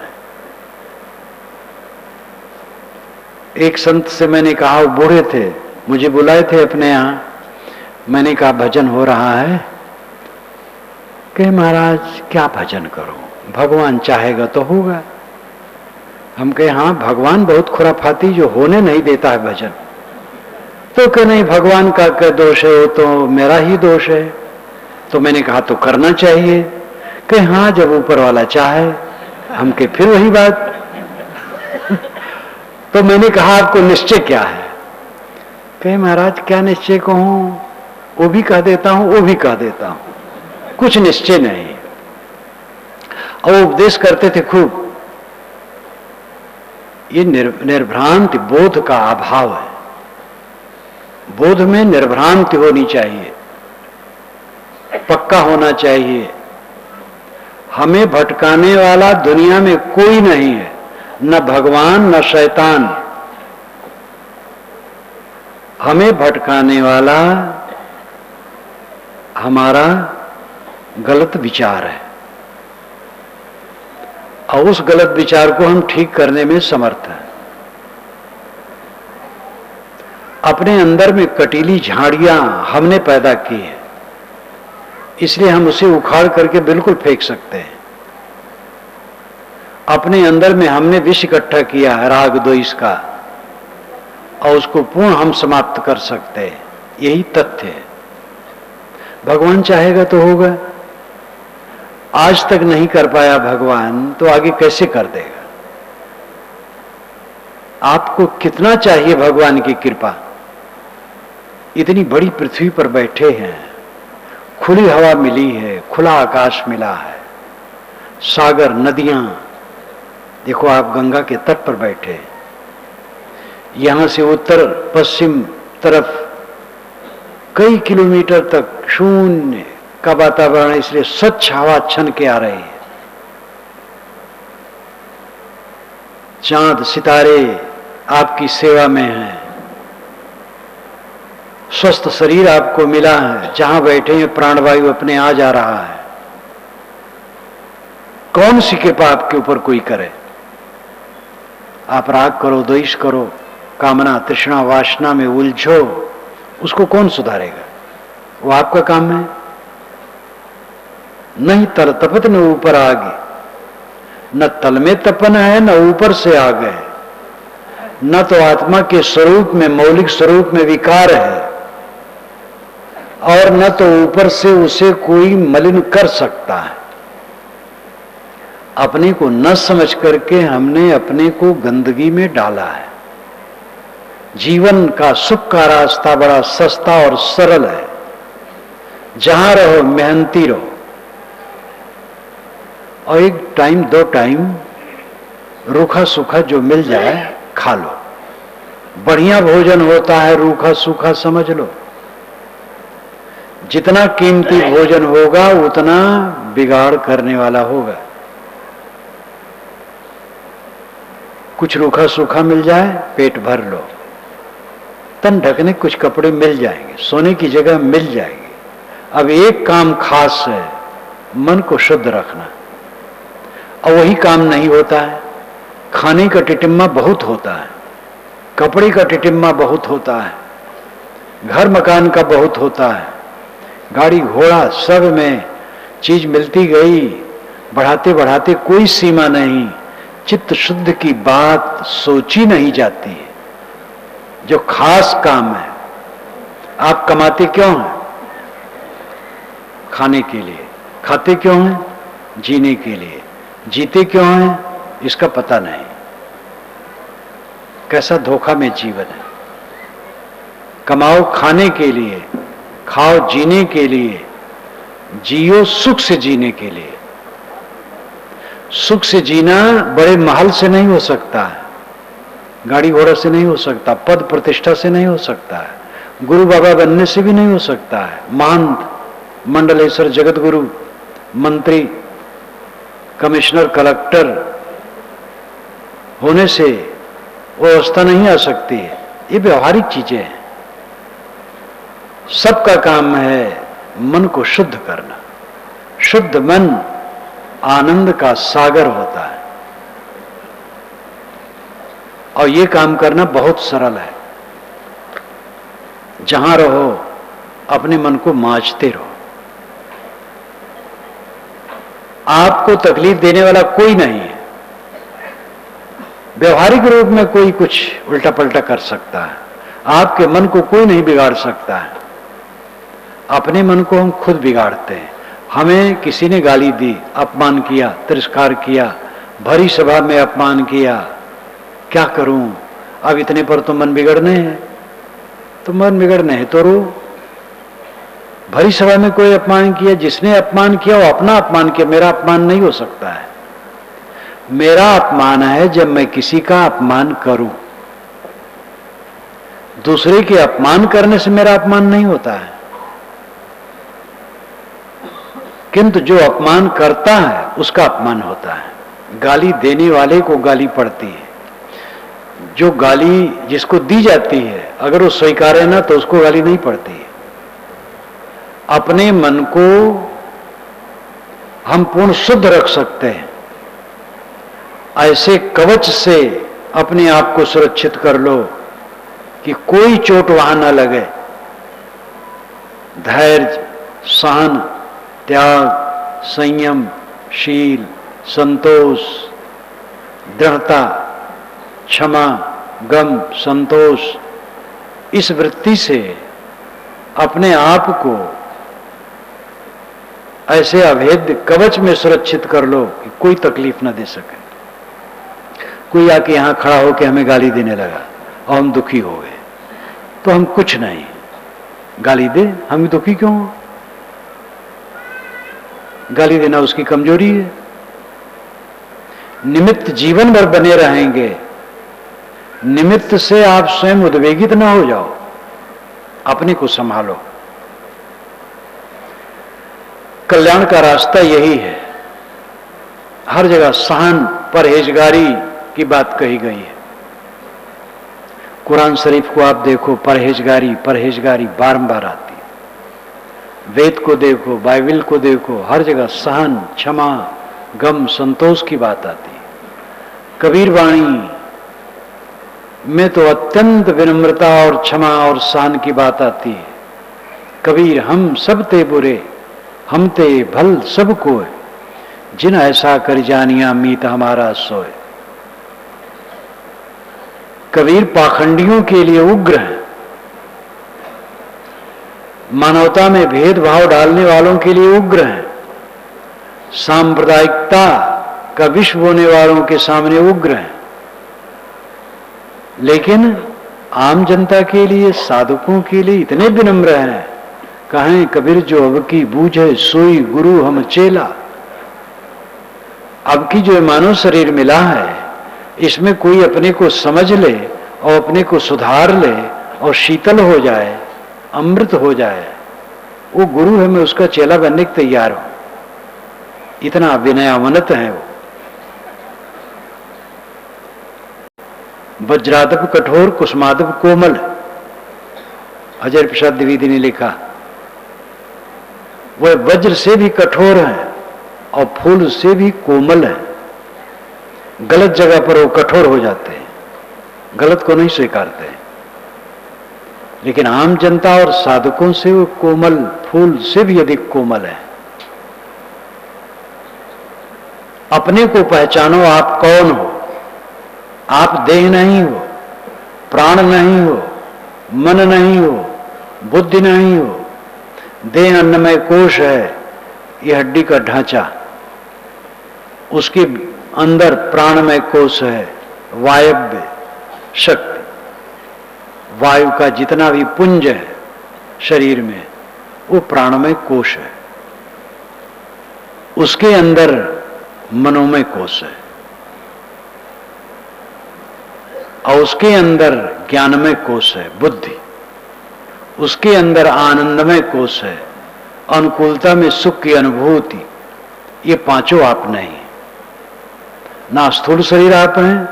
एक संत से मैंने कहा, वो बूढ़े थे, मुझे बुलाए थे अपने यहां, मैंने कहा भजन हो रहा है? कहे महाराज क्या भजन करो, भगवान चाहेगा तो होगा। हम कहे हाँ, भगवान बहुत खुराफाती जो होने नहीं देता है भजन। तो कहे नहीं, भगवान का क्या दोष है, वो तो मेरा ही दोष है। तो मैंने कहा तो करना चाहिए। कहे हाँ, जब ऊपर वाला चाहे। हम कहे फिर वही बात। तो मैंने कहा आपको निश्चय क्या है? कहे महाराज क्या निश्चय कहूं, वो भी कह देता हूं, वो भी कह देता हूं, कुछ निश्चय नहीं। और उपदेश करते थे खूब। ये निर्भ्रांति बोध का अभाव है। बोध में निर्भ्रांति होनी चाहिए, पक्का होना चाहिए। हमें भटकाने वाला दुनिया में कोई नहीं है, न भगवान न शैतान। हमें भटकाने वाला हमारा गलत विचार है, और उस गलत विचार को हम ठीक करने में समर्थ हैं। अपने अंदर में कटीली झाड़ियां हमने पैदा की है, इसलिए हम उसे उखाड़ करके बिल्कुल फेंक सकते हैं। अपने अंदर में हमने विष इकट्ठा किया है राग द्वेष का, और उसको पूर्ण हम समाप्त कर सकते हैं। यही तथ्य है। भगवान चाहेगा तो होगा। आज तक नहीं कर पाया भगवान, तो आगे कैसे कर देगा? आपको कितना चाहिए भगवान की कृपा? इतनी बड़ी पृथ्वी पर बैठे हैं, खुली हवा मिली है, खुला आकाश मिला है, सागर, नदियां। देखो आप गंगा के तट पर बैठे, यहां से उत्तर पश्चिम तरफ कई किलोमीटर तक शून्य का वातावरण, इसलिए स्वच्छ हवा छन के आ रही है। चांद सितारे आपकी सेवा में हैं, स्वस्थ शरीर आपको मिला है, जहां बैठे हैं प्राणवायु अपने आ जा रहा है। कौन सी कृपा आपके ऊपर कोई करे? आप राग करो, द्वेष करो, कामना तृष्णा वासना में उलझो, उसको कौन सुधारेगा? वो आपका काम है। नहीं तल तपत न ऊपर आगे, न तल में तपन है न ऊपर से आ गए, न तो आत्मा के स्वरूप में, मौलिक स्वरूप में विकार है, और न तो ऊपर से उसे कोई मलिन कर सकता है। अपने को न समझ करके हमने अपने को गंदगी में डाला है। जीवन का सुख का रास्ता बड़ा सस्ता और सरल है। जहां रहो मेहनती रहो, और एक टाइम दो टाइम रूखा सूखा जो मिल जाए खा लो। बढ़िया भोजन होता है रूखा सूखा, समझ लो। जितना कीमती भोजन होगा उतना बिगाड़ करने वाला होगा। कुछ रूखा सूखा मिल जाए, पेट भर लो, तन ढकने कुछ कपड़े मिल जाएंगे, सोने की जगह मिल जाएगी। अब एक काम खास है, मन को शुद्ध रखना, और वही काम नहीं होता है। खाने का टिटिम्मा बहुत होता है, कपड़े का टिटिम्मा बहुत होता है, घर मकान का बहुत होता है, गाड़ी घोड़ा सब में चीज मिलती गई, बढ़ाते बढ़ाते कोई सीमा नहीं। चित्त शुद्ध की बात सोची नहीं जाती है। जो खास काम है, आप कमाते क्यों हैं? खाने के लिए। खाते क्यों हैं? जीने के लिए। जीते क्यों हैं? इसका पता नहीं। कैसा धोखा में जीवन है। कमाओ खाने के लिए, खाओ जीने के लिए, जियो सुख से जीने के लिए। सुख से जीना बड़े महल से नहीं हो सकता है, गाड़ी घोड़ा से नहीं हो सकता, पद प्रतिष्ठा से नहीं हो सकता है, गुरु बाबा बनने से भी नहीं हो सकता है, महंत, मंडलेश्वर, जगत गुरु, मंत्री, कमिश्नर, कलेक्टर होने से वो अवस्था नहीं आ सकती है। ये व्यवहारिक चीजें हैं। सबका काम है मन को शुद्ध करना। शुद्ध मन आनंद का सागर होता है और ये काम करना बहुत सरल है। जहां रहो अपने मन को मांझते रहो। आपको तकलीफ देने वाला कोई नहीं है। व्यवहारिक रूप में कोई कुछ उल्टा पलटा कर सकता है, आपके मन को कोई नहीं बिगाड़ सकता है। अपने मन को हम खुद बिगाड़ते हैं। हमें किसी ने गाली दी, अपमान किया, तिरस्कार किया, भरी सभा में अपमान किया, क्या करूं? अब इतने पर तो मन बिगड़ने हैं, तो मन बिगड़ने हैं तो रो। भरी सभा में कोई अपमान किया, जिसने अपमान किया वो अपना अपमान किया, मेरा अपमान नहीं हो सकता है। मेरा अपमान है जब मैं किसी का अपमान करूं। दूसरे के अपमान करने से मेरा अपमान नहीं होता है, किंतु जो अपमान करता है उसका अपमान होता है। गाली देने वाले को गाली पड़ती है। जो गाली जिसको दी जाती है अगर वो स्वीकार है ना तो उसको गाली नहीं पड़ती है। अपने मन को हम पूर्ण शुद्ध रख सकते हैं। ऐसे कवच से अपने आप को सुरक्षित कर लो कि कोई चोट वहां न लगे। धैर्य, सहन, त्याग, संयम, शील, संतोष, दृढ़ता, क्षमा, गम, संतोष, इस वृत्ति से अपने आप को ऐसे अभेद्य कवच में सुरक्षित कर लो कि कोई तकलीफ न दे सके। कोई आके यहां खड़ा होकर हमें गाली देने लगा और हम दुखी हो गए तो हम कुछ नहीं, गाली दे, हम दुखी क्यों हो? गाली देना उसकी कमजोरी है। निमित्त जीवन भर बने रहेंगे। निमित्त से आप स्वयं उद्वेगित ना हो जाओ। अपने को संभालो। कल्याण का रास्ता यही है। हर जगह सहन, परहेजगारी की बात कही गई है। कुरान शरीफ को आप देखो, परहेजगारी परहेजगारी बारंबार आती है। वेद को देखो, बाइबल को देखो, हर जगह सहन, क्षमा, गम, संतोष की बात आती है। कबीर वाणी में तो अत्यंत विनम्रता और क्षमा और सहन की बात आती है। कबीर हम सब ते बुरे, हम ते भल सब कोय, जिन ऐसा कर जानिया मीत हमारा सोए। कबीर पाखंडियों के लिए उग्र है। मानवता में भेदभाव डालने वालों के लिए उग्र है। सांप्रदायिकता का विष बोने वालों के सामने उग्र है। लेकिन आम जनता के लिए, साधकों के लिए इतने विनम्र हैं। कहें कबीर जो अब की बूझे सोई गुरु हम चेला। अब की जो मानव शरीर मिला है, इसमें कोई अपने को समझ ले और अपने को सुधार ले और शीतल हो जाए, अमृत हो जाए, वो गुरु है, मैं उसका चेला बनने के तैयार हूं। इतना विनयावनत है वो। वज्रादप कठोर, कुसुमादप कोमल। अजय प्रसाद द्विवेदी ने लिखा, वह वज्र से भी कठोर है और फूल से भी कोमल है। गलत जगह पर वो कठोर हो जाते हैं, गलत को नहीं स्वीकारते। लेकिन आम जनता और साधकों से वो कोमल, फूल से भी अधिक कोमल है। अपने को पहचानो, आप कौन हो। आप देह नहीं हो, प्राण नहीं हो, मन नहीं हो, बुद्धि नहीं हो। देह अन्नमय कोश है, ये हड्डी का ढांचा, उसके अंदर प्राणमय कोश है, वायव्य शक्ति, वायु का जितना भी पुंज है शरीर में वो प्राणमय कोश है। उसके अंदर मनोमय कोश है और उसके अंदर ज्ञानमय कोश है, बुद्धि। उसके अंदर आनंदमय कोश है, अनुकूलता में सुख की अनुभूति। ये पांचों आप नहीं, ना स्थूल शरीर आप हैं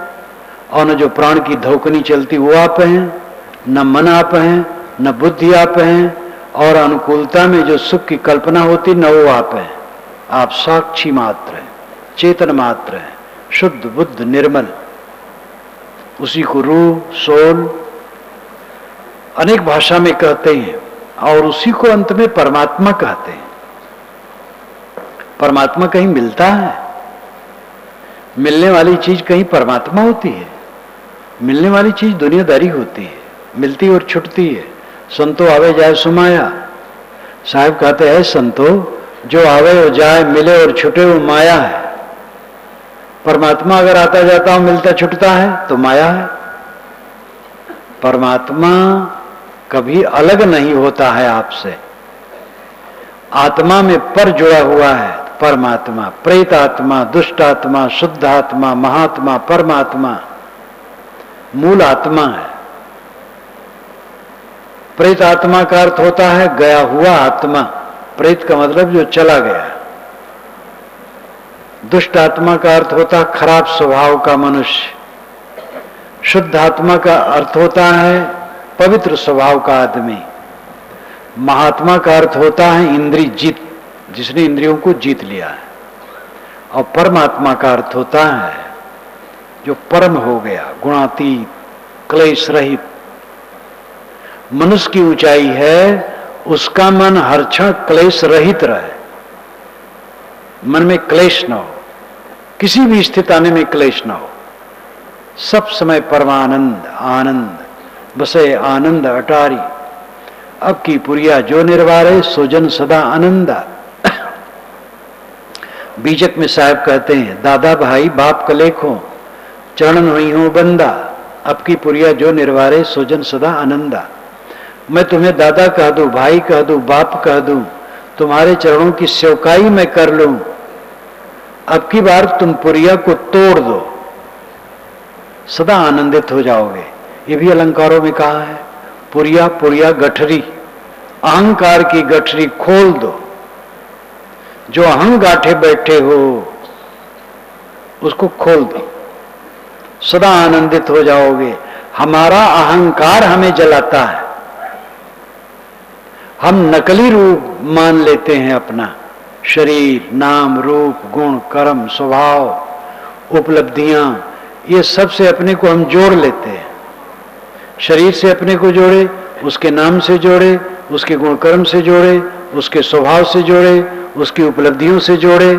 और न जो प्राण की धोकनी चलती वो आप हैं, न मन आप हैं, न बुद्धि आप हैं, और अनुकूलता में जो सुख की कल्पना होती न वो आप हैं। आप साक्षी मात्र हैं, चेतन मात्र हैं, शुद्ध बुद्ध निर्मल। उसी को रूह, सोल अनेक भाषा में कहते हैं और उसी को अंत में परमात्मा कहते हैं। परमात्मा कहीं मिलता है? मिलने वाली चीज कहीं परमात्मा होती है? मिलने वाली चीज दुनियादारी होती है, मिलती और छुटती है। संतो आवे जाए सुमाया। साहब कहते हैं संतो जो आवे और जाए, मिले और छुटे वो माया है। परमात्मा अगर आता जाता हो, मिलता छुटता है तो माया है। परमात्मा कभी अलग नहीं होता है आपसे। आत्मा में पर जुड़ा हुआ है परमात्मा, प्रेत आत्मा, दुष्ट आत्मा, शुद्ध आत्मा, महात्मा, परमात्मा मूल आत्मा है। प्रेत आत्मा का अर्थ होता है गया हुआ आत्मा। प्रेत का मतलब जो चला गया। दुष्ट आत्मा का अर्थ होता है खराब स्वभाव का मनुष्य। शुद्ध आत्मा का अर्थ होता है पवित्र स्वभाव का आदमी। महात्मा का अर्थ होता है इंद्रिय जीत, जिसने इंद्रियों को जीत लिया है। और परमात्मा का अर्थ होता है जो परम हो गया, गुणातीत, क्लेश रहित। मनुष्य की ऊंचाई है उसका मन हर क्षण क्लेश रहित रहे, मन में क्लेश न हो, किसी भी स्थिति आने में क्लेश न हो, सब समय परमानंद आनंद बसे आनंद अटारी। अब की पुरिया जो निर्वारे सोजन सदा आनंदा। बीजक में साहब कहते हैं दादा भाई बाप कलेखो चरणन हुई हूं बंदा, अब की पुरिया जो निर्वारे सोजन सदा आनंदा। मैं तुम्हें दादा कह दूं, भाई कह दूं, बाप कह दूं, तुम्हारे चरणों की सेवकाई मैं कर लूं, अब की बार तुम पुरिया को तोड़ दो, सदा आनंदित हो जाओगे। ये भी अलंकारों में कहा है। पुरिया पुरिया गठरी, अहंकार की गठरी खोल दो। जो अहं गाठे बैठे हो उसको खोल दो, सदा आनंदित हो जाओगे। हमारा अहंकार हमें जलाता है। हम नकली रूप मान लेते हैं अपना, शरीर, नाम, रूप, गुण, कर्म, स्वभाव, उपलब्धियां, ये सब से अपने को हम जोड़ लेते हैं। शरीर से अपने को जोड़े, उसके नाम से जोड़े, उसके गुण कर्म से जोड़े, उसके स्वभाव से जोड़े, उसकी उपलब्धियों से जोड़े,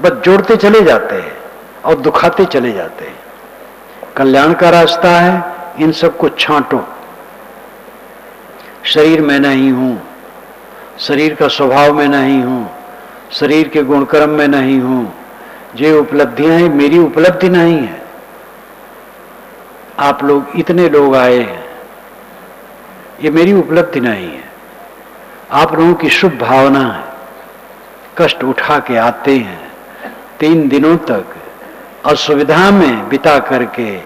बस जोड़ते चले जाते हैं और दुखाते चले जाते हैं। कल्याण का रास्ता है इन सबको छांटो। शरीर में नहीं हूं, शरीर का स्वभाव में नहीं हूं, शरीर के गुणकर्म में नहीं हूं, जो उपलब्धियां हैं मेरी उपलब्धि नहीं है। आप लोग इतने लोग आए हैं, ये मेरी उपलब्धि नहीं है। आप लोगों की शुभ भावना है, कष्ट उठा के आते हैं, 3 दिनों तक असुविधा में बिता करके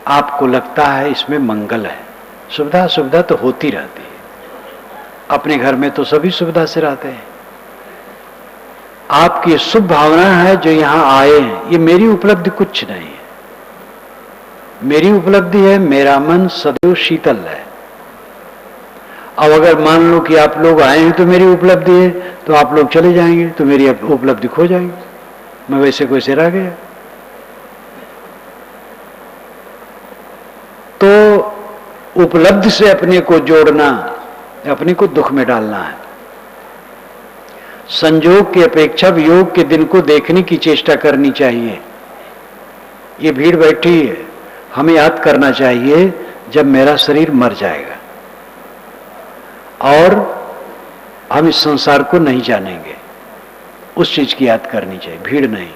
आपको लगता है इसमें मंगल है। सुविधा सुविधा तो होती रहती है, अपने घर में तो सभी सुविधा से रहते हैं। आपकी शुभ भावना है जो यहां आए हैं, ये मेरी उपलब्धि कुछ नहीं है। मेरी उपलब्धि है मेरा मन सदैव शीतल है। अब अगर मान लो कि आप लोग आए हैं तो मेरी उपलब्धि है, तो आप लोग चले जाएंगे तो मेरी उपलब्धि खो जाएगी, मैं वैसे को वैसे रह गया। तो उपलब्धि से अपने को जोड़ना, अपने को दुख में डालना है। संजोग की अपेक्षा वियोग के दिन को देखने की चेष्टा करनी चाहिए। ये भीड़ बैठी है, हमें याद करना चाहिए जब मेरा शरीर मर जाएगा और हम इस संसार को नहीं जानेंगे, उस चीज की याद करनी चाहिए, भीड़ नहीं।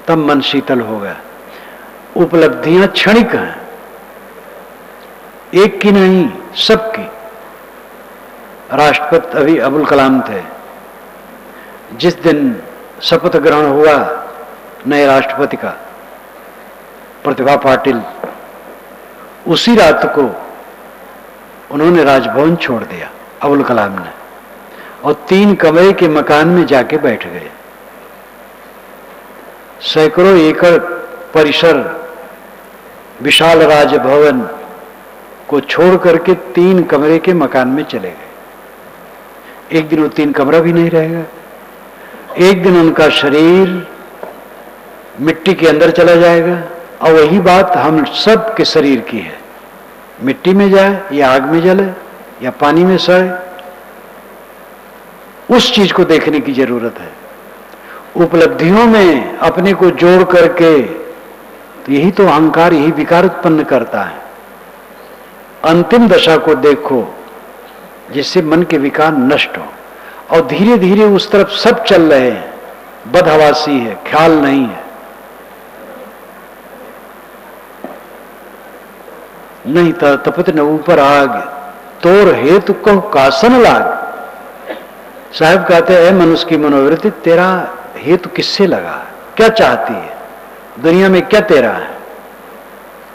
तब मन शीतल होगा। उपलब्धियां क्षणिक हैं, एक की नहीं, सबकी। राष्ट्रपति अभी अबुल कलाम थे, जिस दिन शपथ ग्रहण हुआ नए राष्ट्रपति का, प्रतिभा पाटिल, उसी रात को उन्होंने राजभवन छोड़ दिया अबुल कलाम ने, और 3 कमरे के मकान में जाके बैठ गए। सैकड़ों एकड़ परिसर, विशाल राजभवन को छोड़ करके 3 कमरे के मकान में चले गए। एक दिन वो 3 कमरा भी नहीं रहेगा, एक दिन उनका शरीर मिट्टी के अंदर चला जाएगा। और वही बात हम सब के शरीर की है, मिट्टी में जाए या आग में जले या पानी में सड़े, उस चीज को देखने की जरूरत है। उपलब्धियों में अपने को जोड़ करके, तो यही तो अहंकार, यही विकार उत्पन्न करता है। अंतिम दशा को देखो जिससे मन के विकार नष्ट हो, और धीरे धीरे उस तरफ सब चल रहे हैं, बदहवासी है, ख्याल नहीं है। नहीं तपत न ऊपर आग, तोर हेतु कहो कासन लाग। साहब कहते हैं मनुष्य की मनोवृत्ति, तेरा हेतु किससे लगा, क्या चाहती है, दुनिया में क्या तेरा है।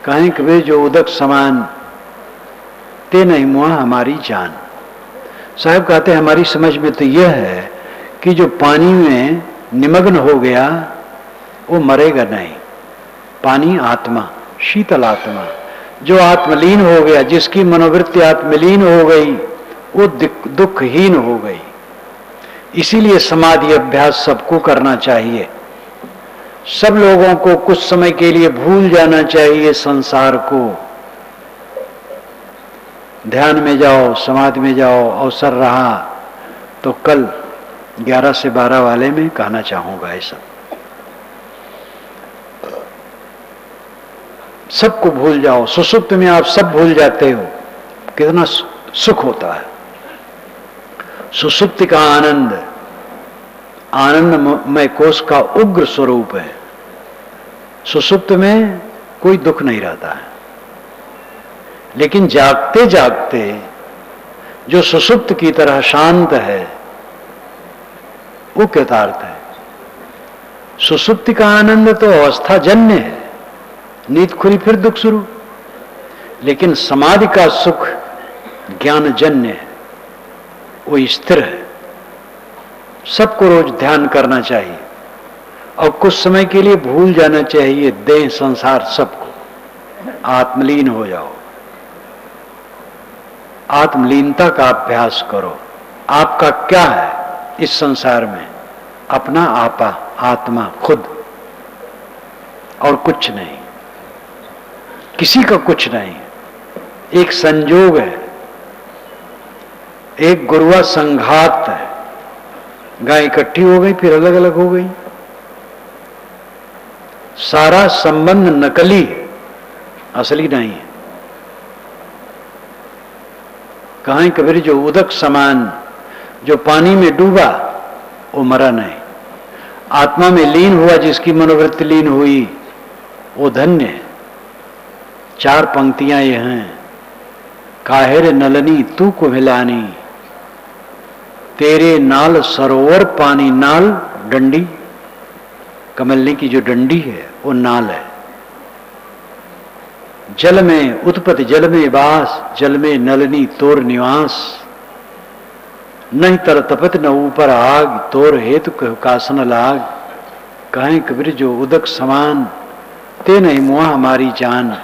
कहें कि वे जो उदक समान ते नहीं मुआ हमारी जान। साहब कहते हैं हमारी समझ में तो यह है कि जो पानी में निमग्न हो गया वो मरेगा नहीं। पानी आत्मा, शीतल आत्मा, जो आत्मलीन हो गया, जिसकी मनोवृत्ति आत्मलीन हो गई, वो दुखहीन हो गई। इसीलिए समाधि अभ्यास सबको करना चाहिए। सब लोगों को कुछ समय के लिए भूल जाना चाहिए संसार को। ध्यान में जाओ, समाधि में जाओ, अवसर रहा तो कल 11 से 12 वाले में कहना चाहूंगा। ऐसा सबको भूल जाओ। सुसुप्त में आप सब भूल जाते हो, कितना सुख होता है। सुसुप्ति का आनंद आनंदमय कोष का उग्र स्वरूप है। सुसुप्त में कोई दुख नहीं रहता है, लेकिन जागते जागते जो सुसुप्त की तरह शांत है वो कृतार्थ है। सुसुप्ति का आनंद तो अवस्था जन्य है, नींद खुली फिर दुख शुरू। लेकिन समाधि का सुख ज्ञान जन्य है, वो स्थिर है। सबको रोज ध्यान करना चाहिए और कुछ समय के लिए भूल जाना चाहिए देह संसार सबको। आत्मलीन हो जाओ, आत्मलीनता का अभ्यास करो। आपका क्या है इस संसार में? अपना आपा, आत्मा, खुद, और कुछ नहीं, किसी का कुछ नहीं। एक संयोग है, एक गुरुआ संघात है। गाय इकट्ठी हो गई फिर अलग अलग हो गई। सारा संबंध नकली है, असली नहीं है। कहां कबीर जो उदक समान, जो पानी में डूबा वो मरा नहीं। आत्मा में लीन हुआ, जिसकी मनोवृत्ति लीन हुई वो धन्य है। 4 पंक्तियां ये हैं। काहिर नलनी तू कुम्हिलानी, तेरे नाल सरोवर पानी। नाल डंडी, कमलनी की जो डंडी है वो नाल है। जल में उत्पत्ति, जल में वास, जल में नलनी तोर निवास। नहीं तर तपत न ऊपर आग, तोर हेतु कासन लाग। कहें कबीर जो उदक समान, ते नहीं मुआ हमारी जान।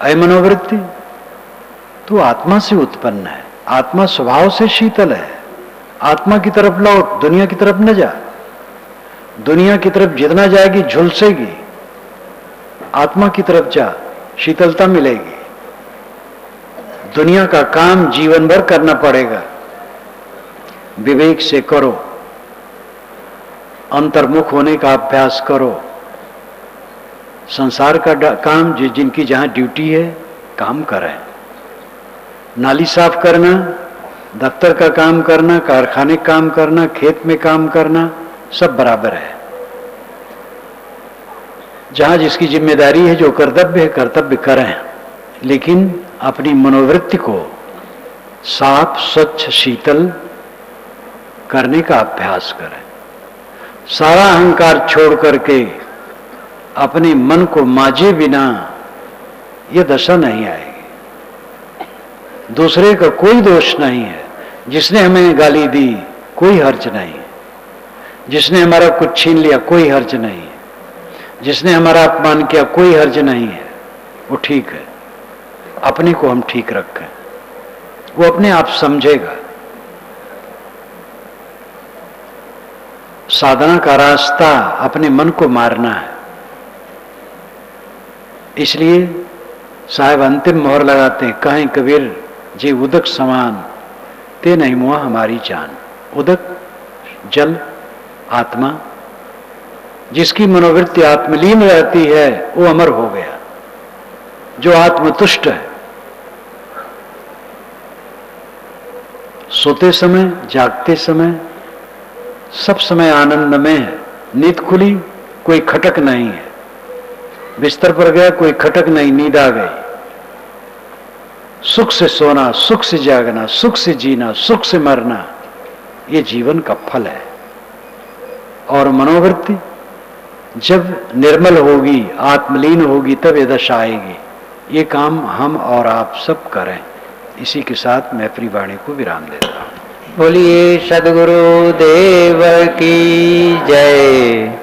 अय मनोवृत्ति, तू आत्मा से उत्पन्न है, आत्मा स्वभाव से शीतल है। आत्मा की तरफ लौट, दुनिया की तरफ न जा। दुनिया की तरफ जितना जाएगी झुलसेगी, आत्मा की तरफ जा, शीतलता मिलेगी। दुनिया का काम जीवन भर करना पड़ेगा, विवेक से करो। अंतर्मुख होने का अभ्यास करो। संसार का काम जिनकी जहां ड्यूटी है काम करें। नाली साफ करना, दफ्तर का काम करना, कारखाने का काम करना, खेत में काम करना, सब बराबर है। जहां जिसकी जिम्मेदारी है, जो कर्तव्य है कर्तव्य करें, लेकिन अपनी मनोवृत्ति को साफ स्वच्छ शीतल करने का अभ्यास करें। सारा अहंकार छोड़ करके अपने मन को माजे बिना ये दशा नहीं आएगी। दूसरे का कोई दोष नहीं है। जिसने हमें गाली दी कोई हर्ज नहीं, जिसने हमारा कुछ छीन लिया कोई हर्ज नहीं, जिसने हमारा अपमान किया कोई हर्ज नहीं है, वो ठीक है। अपने को हम ठीक रखें, वो अपने आप समझेगा। साधना का रास्ता अपने मन को मारना है। इसलिए साहब अंतिम मोहर लगाते हैं, कहें कबीर जी उदक समान ते नहीं मुआ हमारी जान। उदक जल आत्मा, जिसकी मनोवृत्ति आत्मलीन रहती है वो अमर हो गया। जो आत्मतुष्ट है, सोते समय जागते समय सब समय आनंद में है। नींद खुली कोई खटक नहीं है, बिस्तर पर गया कोई खटक नहीं, नींद आ गई। सुख से सोना, सुख से जागना, सुख से जीना, सुख से मरना, ये जीवन का फल है। और मनोवृत्ति जब निर्मल होगी, आत्मलीन होगी, तब ये दशा आएगी। ये काम हम और आप सब करें। इसी के साथ मैं अपनी वाणी को विराम देता हूं। बोलिए सद्गुरु देव की जय।